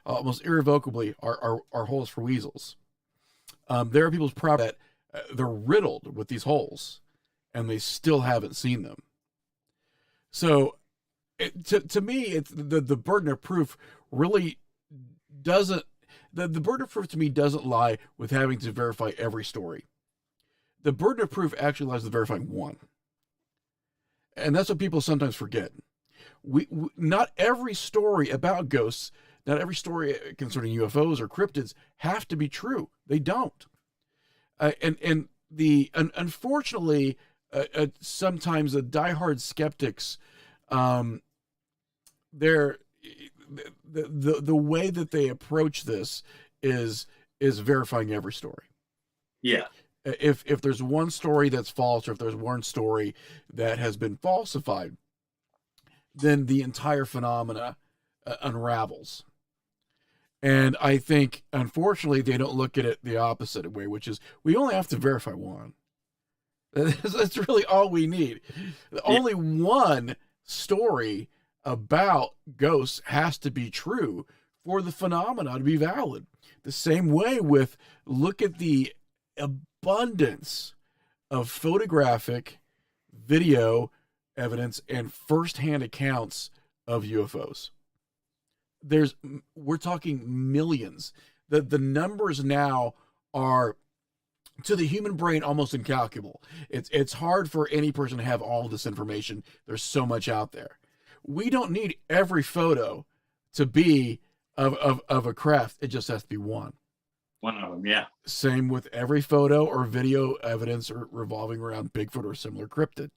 almost irrevocably are holes for weasels. There are people's property that they're riddled with these holes, and they still haven't seen them. So, to me, it's the burden of proof really doesn't. The burden of proof to me doesn't lie with having to verify every story. The burden of proof actually lies with verifying one. And that's what people sometimes forget. We not every story about ghosts, not every story concerning UFOs or cryptids have to be true. They don't. Unfortunately, sometimes the diehard skeptics, the way that they approach this is verifying every story. Yeah. If there's one story that's false, or if there's one story that has been falsified, then the entire phenomena unravels. And I think, unfortunately, they don't look at it the opposite way, which is we only have to verify one. That's really all we need. Only one story about ghosts has to be true for the phenomena to be valid. The same way with, look at the abundance of photographic, video evidence and firsthand accounts of UFOs. We're talking millions. The numbers now are, to the human brain, almost incalculable. It's hard for any person to have all this information. There's so much out there. We don't need every photo to be of a craft. It just has to be one. One of them, yeah. Same with every photo or video evidence or revolving around Bigfoot or similar cryptid.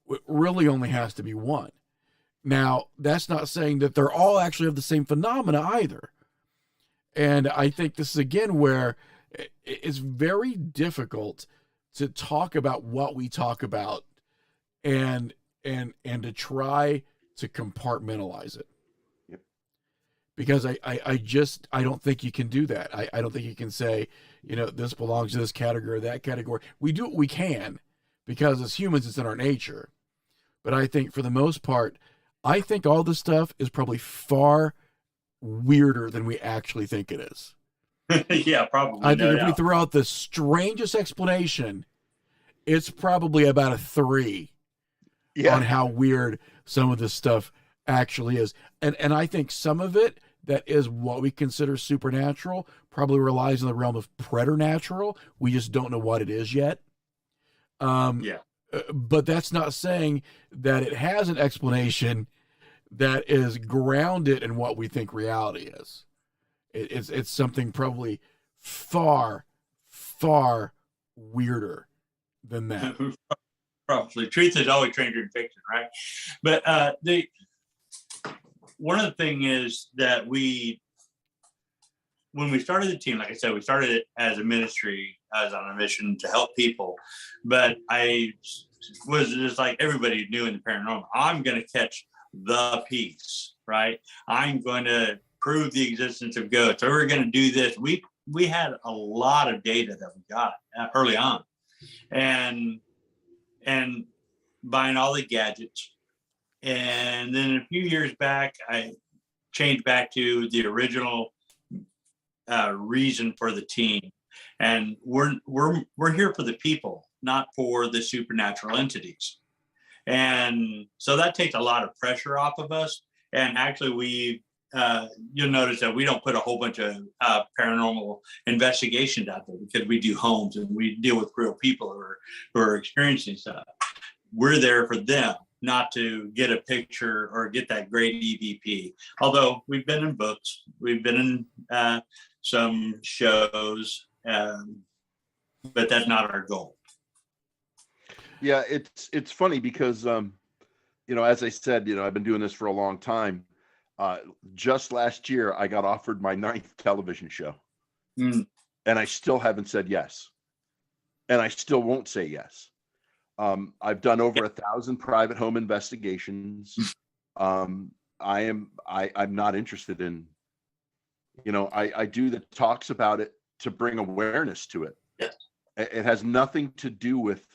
It really only has to be one. Now, that's not saying that they're all actually of the same phenomena either. And I think this is, again, where It's very difficult to talk about what we talk about and to try to compartmentalize it. Yep. Because I don't think you can do that. I don't think you can say, this belongs to this category or that category. We do what we can because as humans, it's in our nature. But I think for the most part, I think all this stuff is probably far weirder than we actually think it is. Yeah, probably. I think if we throw out the strangest explanation, it's probably about a 3 on how weird some of this stuff actually is. And I think some of it that is what we consider supernatural probably relies in the realm of preternatural. We just don't know what it is yet. But that's not saying that it has an explanation that is grounded in what we think reality is. It's something probably far, far weirder than that. Probably. Truth is always stranger than fiction, right? But one of the things is that when we started the team, like I said, we started it as a ministry, as on a mission to help people. But I was just like everybody knew in the paranormal, I'm going to catch the piece, right? I'm going to prove the existence of ghosts. So we're going to do this. We had a lot of data that we got early on, and buying all the gadgets. And then a few years back, I changed back to the original reason for the team. And we're here for the people, not for the supernatural entities. And so that takes a lot of pressure off of us. And actually you'll notice that we don't put a whole bunch of paranormal investigations out there because we do homes and we deal with real people who are experiencing stuff. We're there for them, not to get a picture or get that great EVP. Although we've been in books, we've been in some shows, but that's not our goal. Yeah, it's funny because, as I said, I've been doing this for a long time. Just last year, I got offered my 9th television show, and I still haven't said yes, and I still won't say yes. I've done over 1,000 private home investigations. I'm not interested in, I do the talks about it to bring awareness to it. Yes. It has nothing to do with,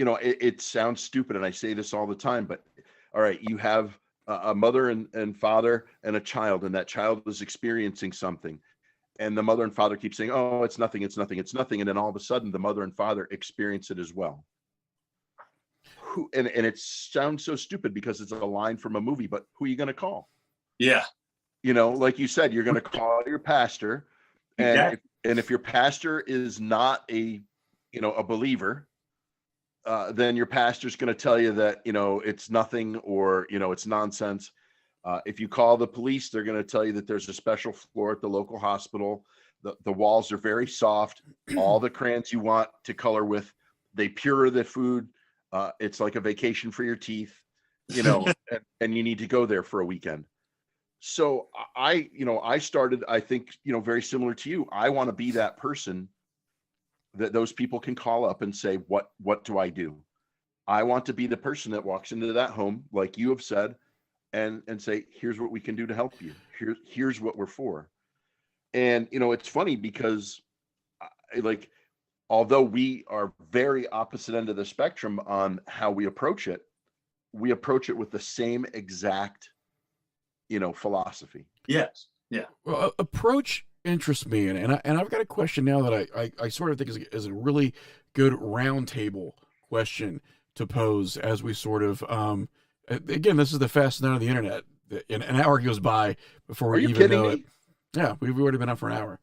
it sounds stupid, and I say this all the time, but all right, you have a mother and father and a child, and that child is experiencing something. And the mother and father keep saying, oh, it's nothing, it's nothing, it's nothing. And then all of a sudden the mother and father experience it as well. And it sounds so stupid because it's a line from a movie, but who are you going to call? Yeah. Like you said, you're going to call your pastor. And, exactly. And if your pastor is not a believer, then your pastor's going to tell you that, it's nothing or, it's nonsense. If you call the police, they're going to tell you that there's a special floor at the local hospital. The walls are very soft. All the crayons you want to color with, they pure the food. It's like a vacation for your teeth, and you need to go there for a weekend. So I started, I think, very similar to you. I want to be that person that those people can call up and say, what do I do? I want to be the person that walks into that home, like you have said, and say, here's what we can do to help you. Here's what we're for. And, it's funny because although we are very opposite end of the spectrum on how we approach it with the same exact, philosophy. Yes. Yeah. Well, approach interests me. And I've got a question now that I sort of think is a really good roundtable question to pose as we sort of, again, this is the fastest night of the internet. An hour goes by before we even know it. Yeah, we've already been up for an hour.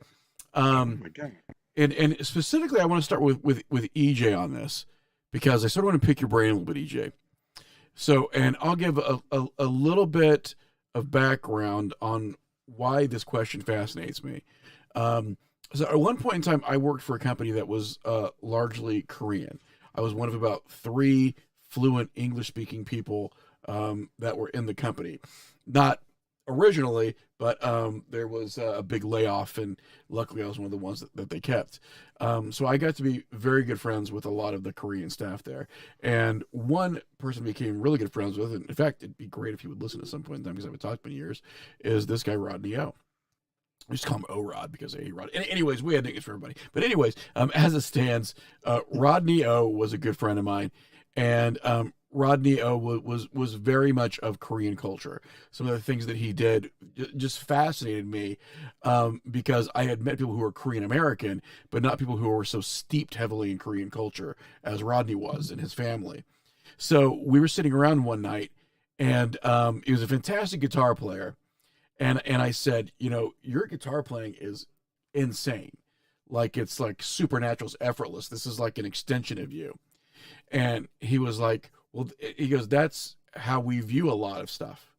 Oh my God. And specifically, I want to start with EJ on this because I sort of want to pick your brain a little bit, EJ. So, and I'll give a little bit of background on why this question fascinates me. So at one point in time, I worked for a company that was largely Korean. I was one of about 3 fluent English-speaking people that were in the company. Not originally, but there was a big layoff, and luckily I was one of the ones that they kept. So I got to be very good friends with a lot of the Korean staff there. And one person became really good friends with, and in fact, it'd be great if you would listen at some point in time because I haven't talked many years, is this guy, Rodney O. I just call him O-Rod because A-Rod. Anyways, we had nicknames for everybody. But anyways, as it stands, Rodney O was a good friend of mine. And Rodney O was very much of Korean culture. Some of the things that he did just fascinated me because I had met people who were Korean American, but not people who were so steeped heavily in Korean culture as Rodney was and his family. So we were sitting around one night, and he was a fantastic guitar player. And I said, you know, your guitar playing is insane. Like, it's like supernatural, it's effortless. This is like an extension of you. And he was like, well, he goes, that's how we view a lot of stuff,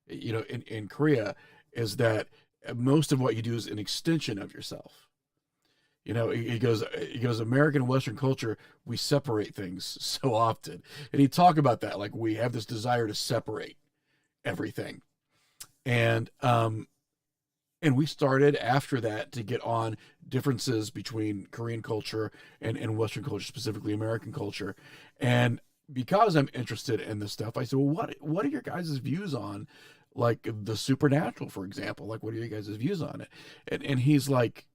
you know, in Korea, is that most of what you do is an extension of yourself. You know, he goes, American Western culture, we separate things so often. And he'd talk about that. Like, we have this desire to separate everything. And we started after that to get on differences between Korean culture and Western culture, specifically American culture. And because I'm interested in this stuff, I said, well, what are your guys' views on, like, the supernatural, for example? Like, what are your guys' views on it? And he's like,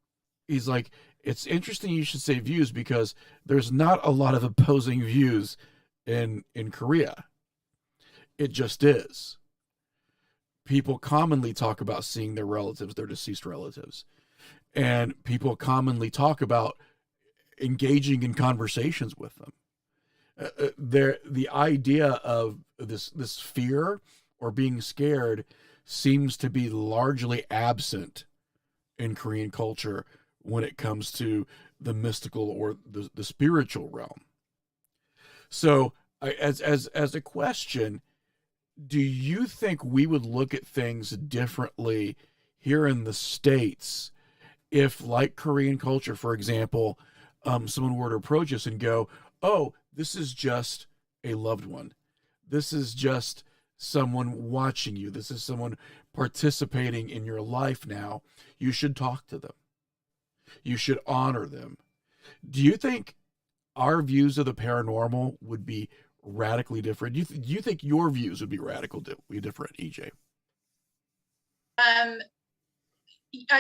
it's interesting you should say views because there's not a lot of opposing views in Korea. It just is. People commonly talk about seeing their relatives, their deceased relatives. And people commonly talk about engaging in conversations with them. The idea of this fear or being scared seems to be largely absent in Korean culture when it comes to the mystical or the spiritual realm. So as a question, do you think we would look at things differently here in the States if, like Korean culture, for example, someone were to approach us and go, oh, this is just a loved one. This is just someone watching you. This is someone participating in your life now. You should talk to them. You should honor them. Do you think our views of the paranormal would be radically different? Do you think your views would be radically different, EJ? I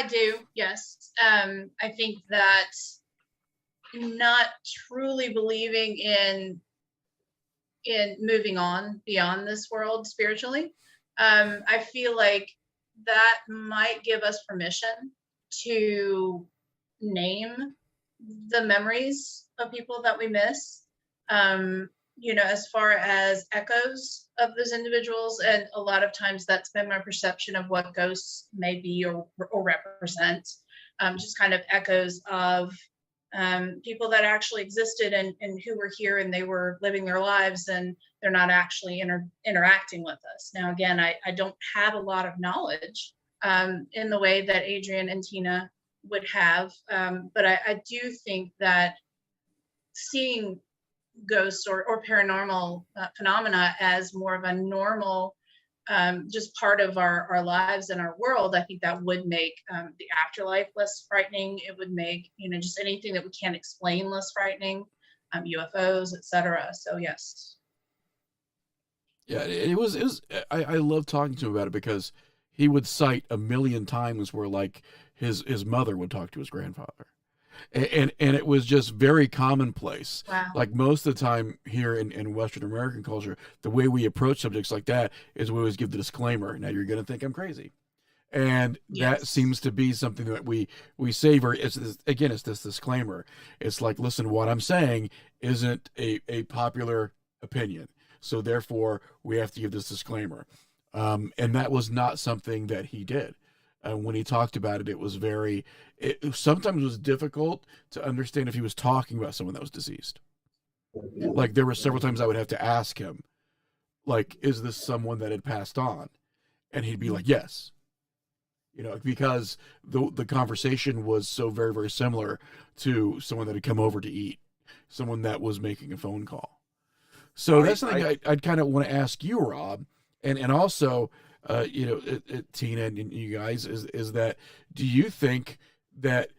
do, yes. I think that not truly believing in moving on beyond this world spiritually, I feel like that might give us permission to name the memories of people that we miss. You know, as far as echoes of those individuals, and a lot of times that's been my perception of what ghosts may be or represent, just kind of echoes of people that actually existed and who were here and they were living their lives and they're not actually interacting with us. Now, again, I don't have a lot of knowledge in the way that Adrian and Tina would have, but I do think that seeing ghosts or paranormal phenomena as more of a normal, just part of our lives and our world, I think that would make the afterlife less frightening. It would make, you know, just anything that we can't explain less frightening, UFOs, etc. So yes. Yeah, it was. I love talking to him about it because he would cite a million times where, like, his mother would talk to his grandfather. And it was just very commonplace. Wow. Like, most of the time here in Western American culture, the way we approach subjects like that is we always give the disclaimer. Now, you're going to think I'm crazy. And Yes. that seems to be something that we savor. It's this disclaimer. It's like, listen, what I'm saying isn't a popular opinion. So therefore, we have to give this disclaimer. And that was not something that he did. When he talked about it, it was sometimes was difficult to understand if he was talking about someone that was deceased. Like, there were several times I would have to ask him, like, is this someone that had passed on? And he'd be like, yes. You know, because the conversation was so very, very similar to someone that had come over to eat, someone that was making a phone call. So that's something I'd kind of want to ask you, Rob. And also, Tina and you guys, is that, do you think that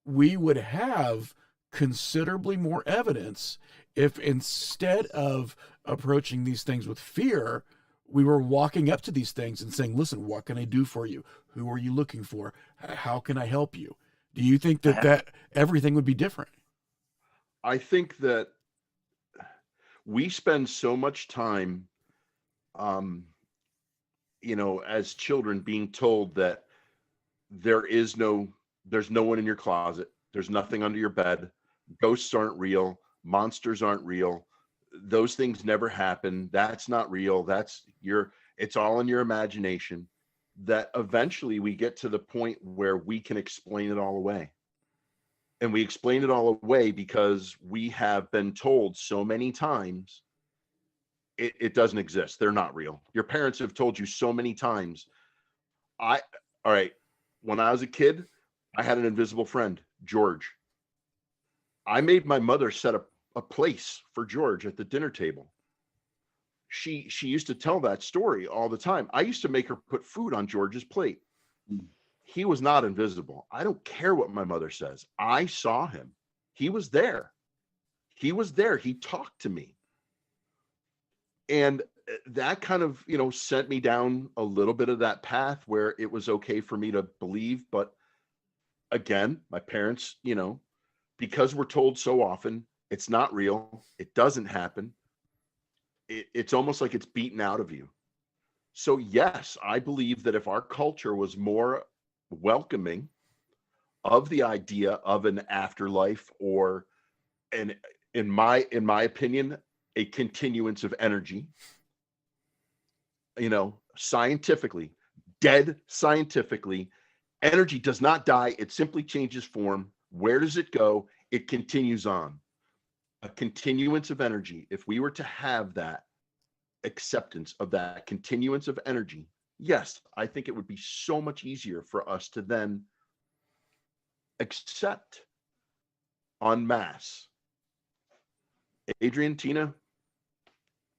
we would have considerably more evidence if instead of approaching these things with fear, we were walking up to these things and saying, listen, what can I do for you? Who are you looking for? How can I help you? Do you think that everything would be different? I think that we spend so much time, as children being told that there's no one in your closet. There's nothing under your bed. Ghosts aren't real. Monsters aren't real. Those things never happen. That's not real. It's all in your imagination. That eventually we get to the point where we can explain it all away. And we explain it all away because we have been told so many times it doesn't exist. They're not real. Your parents have told you so many times. All right. When I was a kid, I had an invisible friend, George. I made my mother set up a place for George at the dinner table. She used to tell that story all the time. I used to make her put food on George's plate. He was not invisible. I don't care what my mother says. I saw him. He was there. He talked to me. And that kind of, sent me down a little bit of that path where it was okay for me to believe. But again, my parents, because we're told so often it's not real, it doesn't happen, it's almost like it's beaten out of you. So yes, I believe that if our culture was more welcoming of the idea of an afterlife, or in my opinion, a continuance of energy, scientifically, energy does not die. It simply changes form. Where does it go? It continues on. A continuance of energy. If we were to have that acceptance of that continuance of energy, yes, I think it would be so much easier for us to then accept en masse. Adrian, Tina?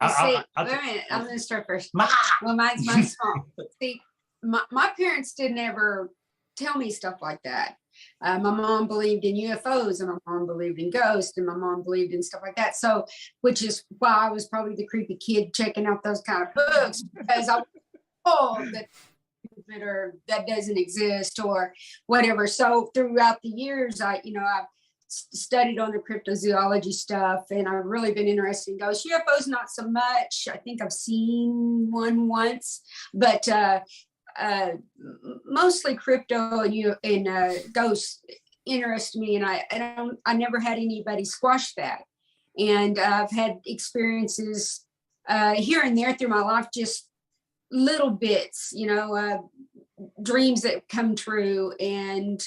Wait a minute, I'm going to start first. Well, mine's small. See, my parents didn't ever tell me stuff like that. My mom believed in UFOs, and my mom believed in ghosts, and my mom believed in stuff like that. So, which is why I was probably the creepy kid checking out those kind of books, because I was told that doesn't exist or whatever. So throughout the years, I've studied on the cryptozoology stuff, and I've really been interested in ghosts. UFOs, not so much. I think I've seen one once, but mostly crypto and ghosts interest me, and I never had anybody squash that. And I've had experiences here and there through my life, just little bits, dreams that come true. And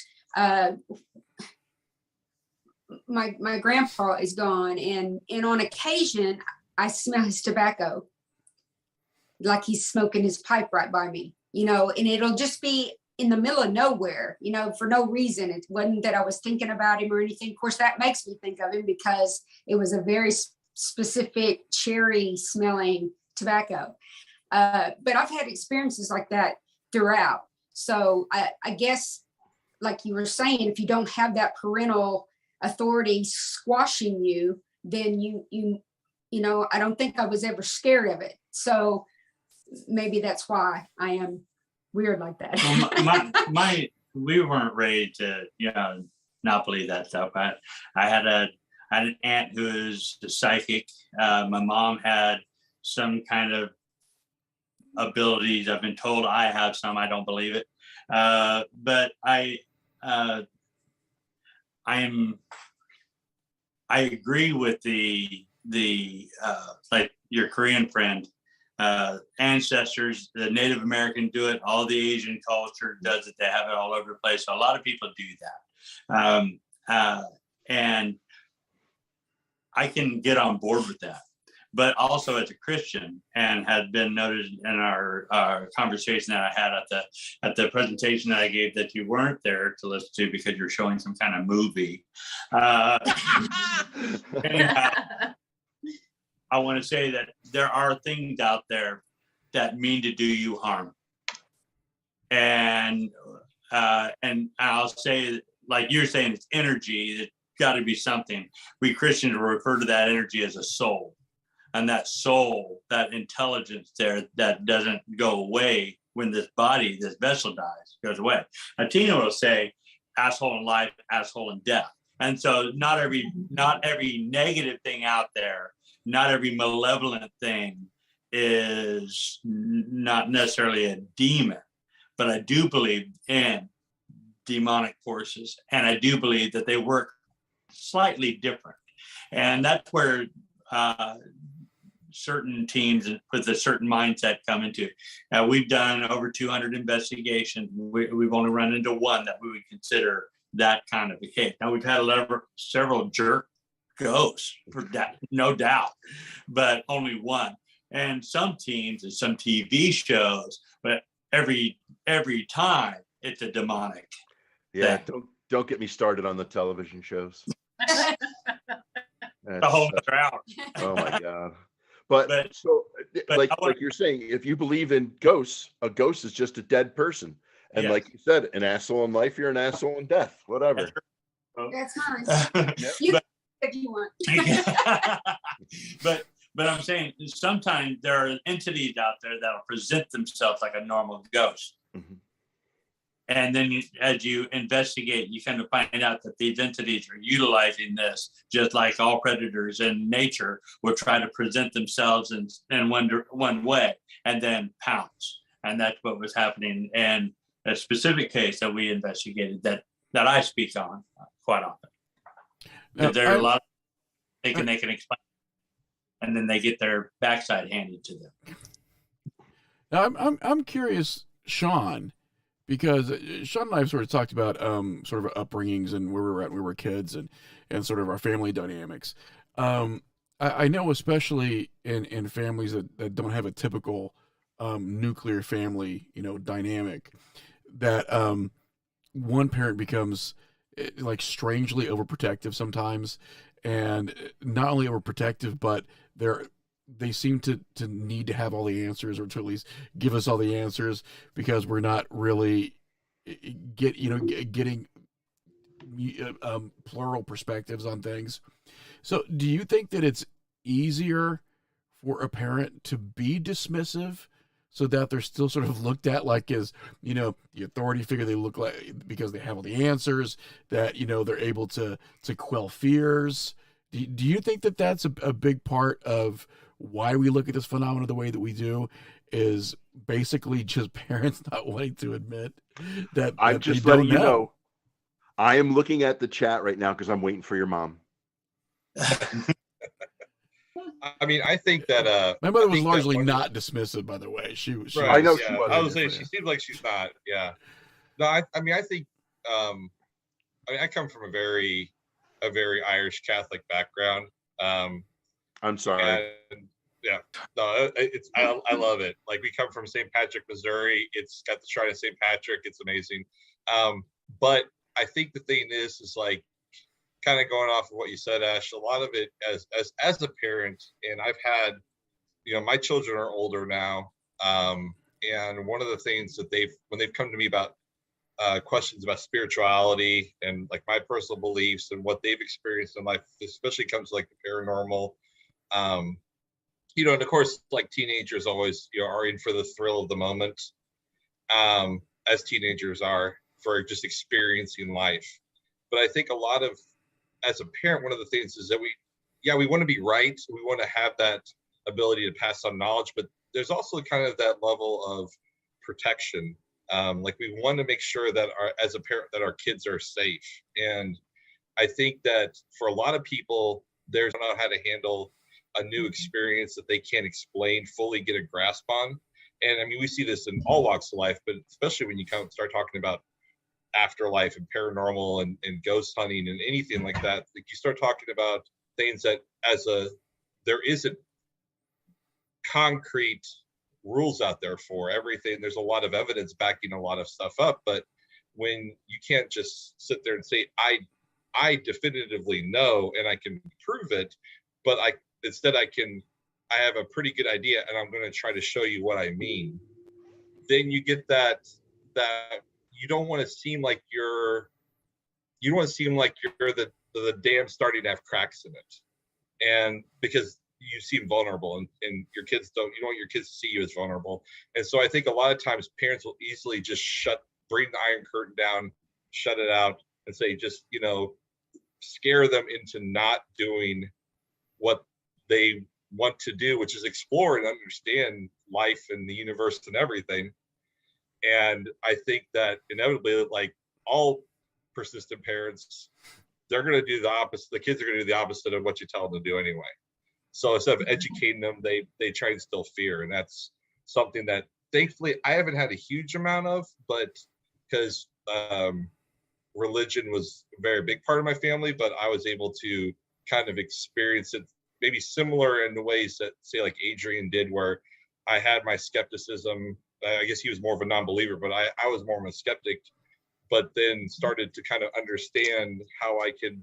my grandpa is gone, and on occasion I smell his tobacco, like he's smoking his pipe right by me, and it'll just be in the middle of nowhere, for no reason. It wasn't that I was thinking about him or anything. Of course, that makes me think of him because it was a very specific cherry smelling tobacco. But I've had experiences like that throughout. So I guess, like you were saying, if you don't have that parental authority squashing you, then I don't think I was ever scared of it. So maybe that's why I am weird like that. Well, we weren't raised to not believe that stuff. I had an aunt who is psychic. My mom had some kind of abilities. I've been told I have some. I don't believe it, but I agree with the like your Korean friend, ancestors. The Native American do it. All the Asian culture does it. They have it all over the place. So a lot of people do that, and I can get on board with that. But also as a Christian, and had been noted in our conversation that I had at the presentation that I gave, that you weren't there to listen to because you're showing some kind of movie. Anyhow, I want to say that there are things out there that mean to do you harm. and I'll say, like you're saying, it's energy. It's got to be something. We Christians refer to that energy as a soul, and that soul, that intelligence there, that doesn't go away when this body, this vessel dies, goes away. Now, Tina will say, asshole in life, asshole in death. And so not every negative thing out there, not every malevolent thing is not necessarily a demon, but I do believe in demonic forces, and I do believe that they work slightly different. And that's where certain teams with a certain mindset come into. We've done over 200 investigations. We've only run into one that we would consider that kind of a case. Now, we've had several jerk ghosts, for that, no doubt, but only one. And some teams and some TV shows, but every time it's a demonic. Yeah, don't get me started on the television shows. The whole other hour. Oh my God. But like you're saying, if you believe in ghosts, a ghost is just a dead person. And yes. Like you said, an asshole in life, you're an asshole in death, whatever. That's fine. You can if you want. but I'm saying sometimes there are entities out there that will present themselves like a normal ghost. Mm-hmm. And then as you investigate, you kind of find out that these entities are utilizing this, just like all predators in nature will try to present themselves in one way and then pounce. And that's what was happening in a specific case that we investigated that I speak on quite often. There are a lot of they can explain, and then they get their backside handed to them. Now, I'm curious, Sean, because Sean and I have sort of talked about sort of our upbringings and where we were at when we were kids and sort of our family dynamics. I know, especially in families that don't have a typical nuclear family, dynamic, that one parent becomes like strangely overprotective sometimes, and not only overprotective, but they seem to need to have all the answers, or to at least give us all the answers, because we're not really getting plural perspectives on things. So do you think that it's easier for a parent to be dismissive so that they're still sort of looked at like as, the authority figure they look like, because they have all the answers, that, they're able to quell fears? Do you think that that's a big part of why we look at this phenomenon the way that we do, is basically just parents not wanting to admit that I'm just letting you know. I am looking at the chat right now because I'm waiting for your mom. I mean, I think that my mother was largely not dismissive, by the way. She right, I know yeah. she was. I was saying she seems like she's not. Yeah. No, I think I come from a very Irish Catholic background. I'm sorry. And yeah, no, I love it. Like, we come from St. Patrick, Missouri. It's got the Shrine of St. Patrick. It's amazing. But I think the thing is like, kind of going off of what you said, Ash, a lot of it as a parent, and I've had, my children are older now. And one of the things that when they've come to me about questions about spirituality and like my personal beliefs and what they've experienced in life, especially comes to like the paranormal, and of course, like, teenagers always, are in for the thrill of the moment, as teenagers are, for just experiencing life. But I think a lot of, as a parent, one of the things is that we want to be right. We want to have that ability to pass on knowledge, but there's also kind of that level of protection. Like, we want to make sure that as a parent, that our kids are safe. And I think that for a lot of people, they don't know how to handle a new experience that they can't explain, fully get a grasp on. And I mean, we see this in all walks of life, but especially when you start talking about afterlife and paranormal and ghost hunting and anything like that, like, you start talking about things that there isn't concrete rules out there for everything. There's a lot of evidence backing a lot of stuff up, but when you can't just sit there and say, I definitively know and I can prove it, but I have a pretty good idea and I'm going to try to show you what I mean, then you get that that you don't want to seem like you're the dam starting to have cracks in it, and because you seem vulnerable, and your kids don't, you don't want your kids to see you as vulnerable. And so I think a lot of times parents will easily just bring the iron curtain down, shut it out, and say, just, scare them into not doing what they want to do, which is explore and understand life and the universe and everything. And I think that inevitably, like all persistent parents, they're going to do the opposite. The kids are going to do the opposite of what you tell them to do anyway. So instead of educating them, they try and instill fear. And that's something that thankfully I haven't had a huge amount of, but because religion was a very big part of my family, but I was able to kind of experience it maybe similar in the ways that, say, like Adrian did, where I had my skepticism. I guess he was more of a non-believer, but I was more of a skeptic, but then started to kind of understand how I could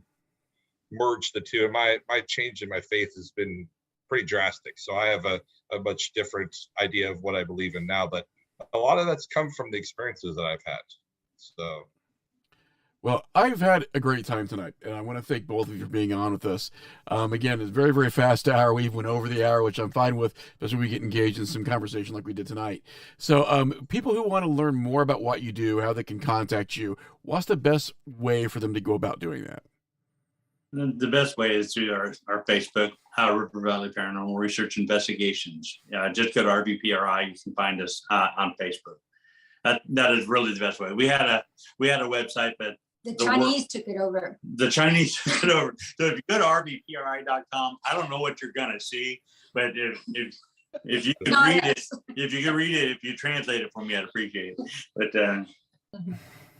merge the two. And my change in my faith has been pretty drastic. So I have a much different idea of what I believe in now, but a lot of that's come from the experiences that I've had. So. Well, I've had a great time tonight, and I want to thank both of you for being on with us. Again, it's a very, very fast hour. We even went over the hour, which I'm fine with, especially when we get engaged in some conversation like we did tonight. So people who want to learn more about what you do, how they can contact you, what's the best way for them to go about doing that? The best way is through our Facebook, Ohio River Valley Paranormal Research Investigations. Just go to RVPRI. You can find us on Facebook. That is really the best way. We had a website, but the Chinese took it over. The Chinese took it over. So if you go to rvpri.com, I don't know what you're gonna see, but if you can read it, if you translate it for me, I'd appreciate it. But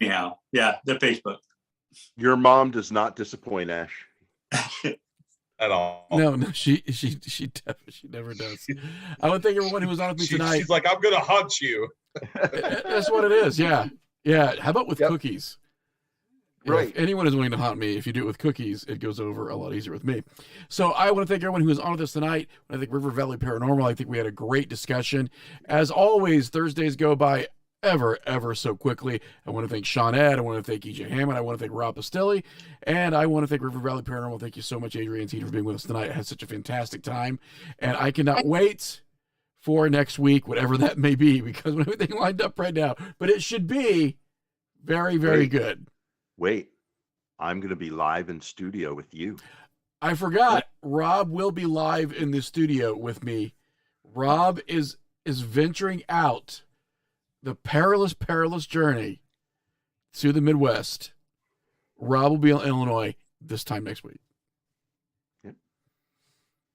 anyhow, yeah, the Facebook. Your mom does not disappoint, Ash. At all. No, she never does. I would thank everyone who was on with me tonight. She's like, I'm gonna hunt you. That's what it is. Yeah. How about with cookies? Right. If anyone is willing to haunt me, if you do it with cookies, it goes over a lot easier with me. So I want to thank everyone who was on with us tonight. I think River Valley Paranormal, I think we had a great discussion. As always, Thursdays go by ever so quickly. I want to thank Sean Ed. I want to thank EJ Hammond. I want to thank Rob Pastilli. And I want to thank River Valley Paranormal. Thank you so much, Adrian Teeter, for being with us tonight. I had such a fantastic time. And I cannot wait for next week, whatever that may be, because when everything lined up right now. But it should be very, very good. Wait, I'm going to be live in studio with you. I forgot. Rob will be live in the studio with me. Rob is venturing out the perilous journey to the Midwest. Rob will be in Illinois this time next week. Yep.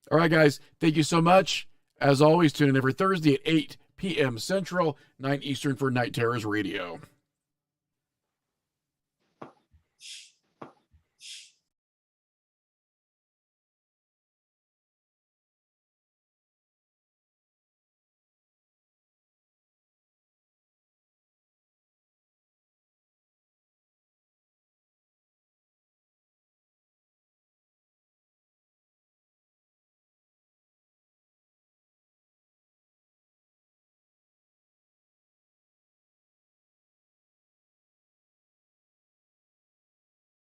All right, guys. Thank you so much. As always, tune in every Thursday at 8 p.m. Central, 9 Eastern for Night Terrors Radio.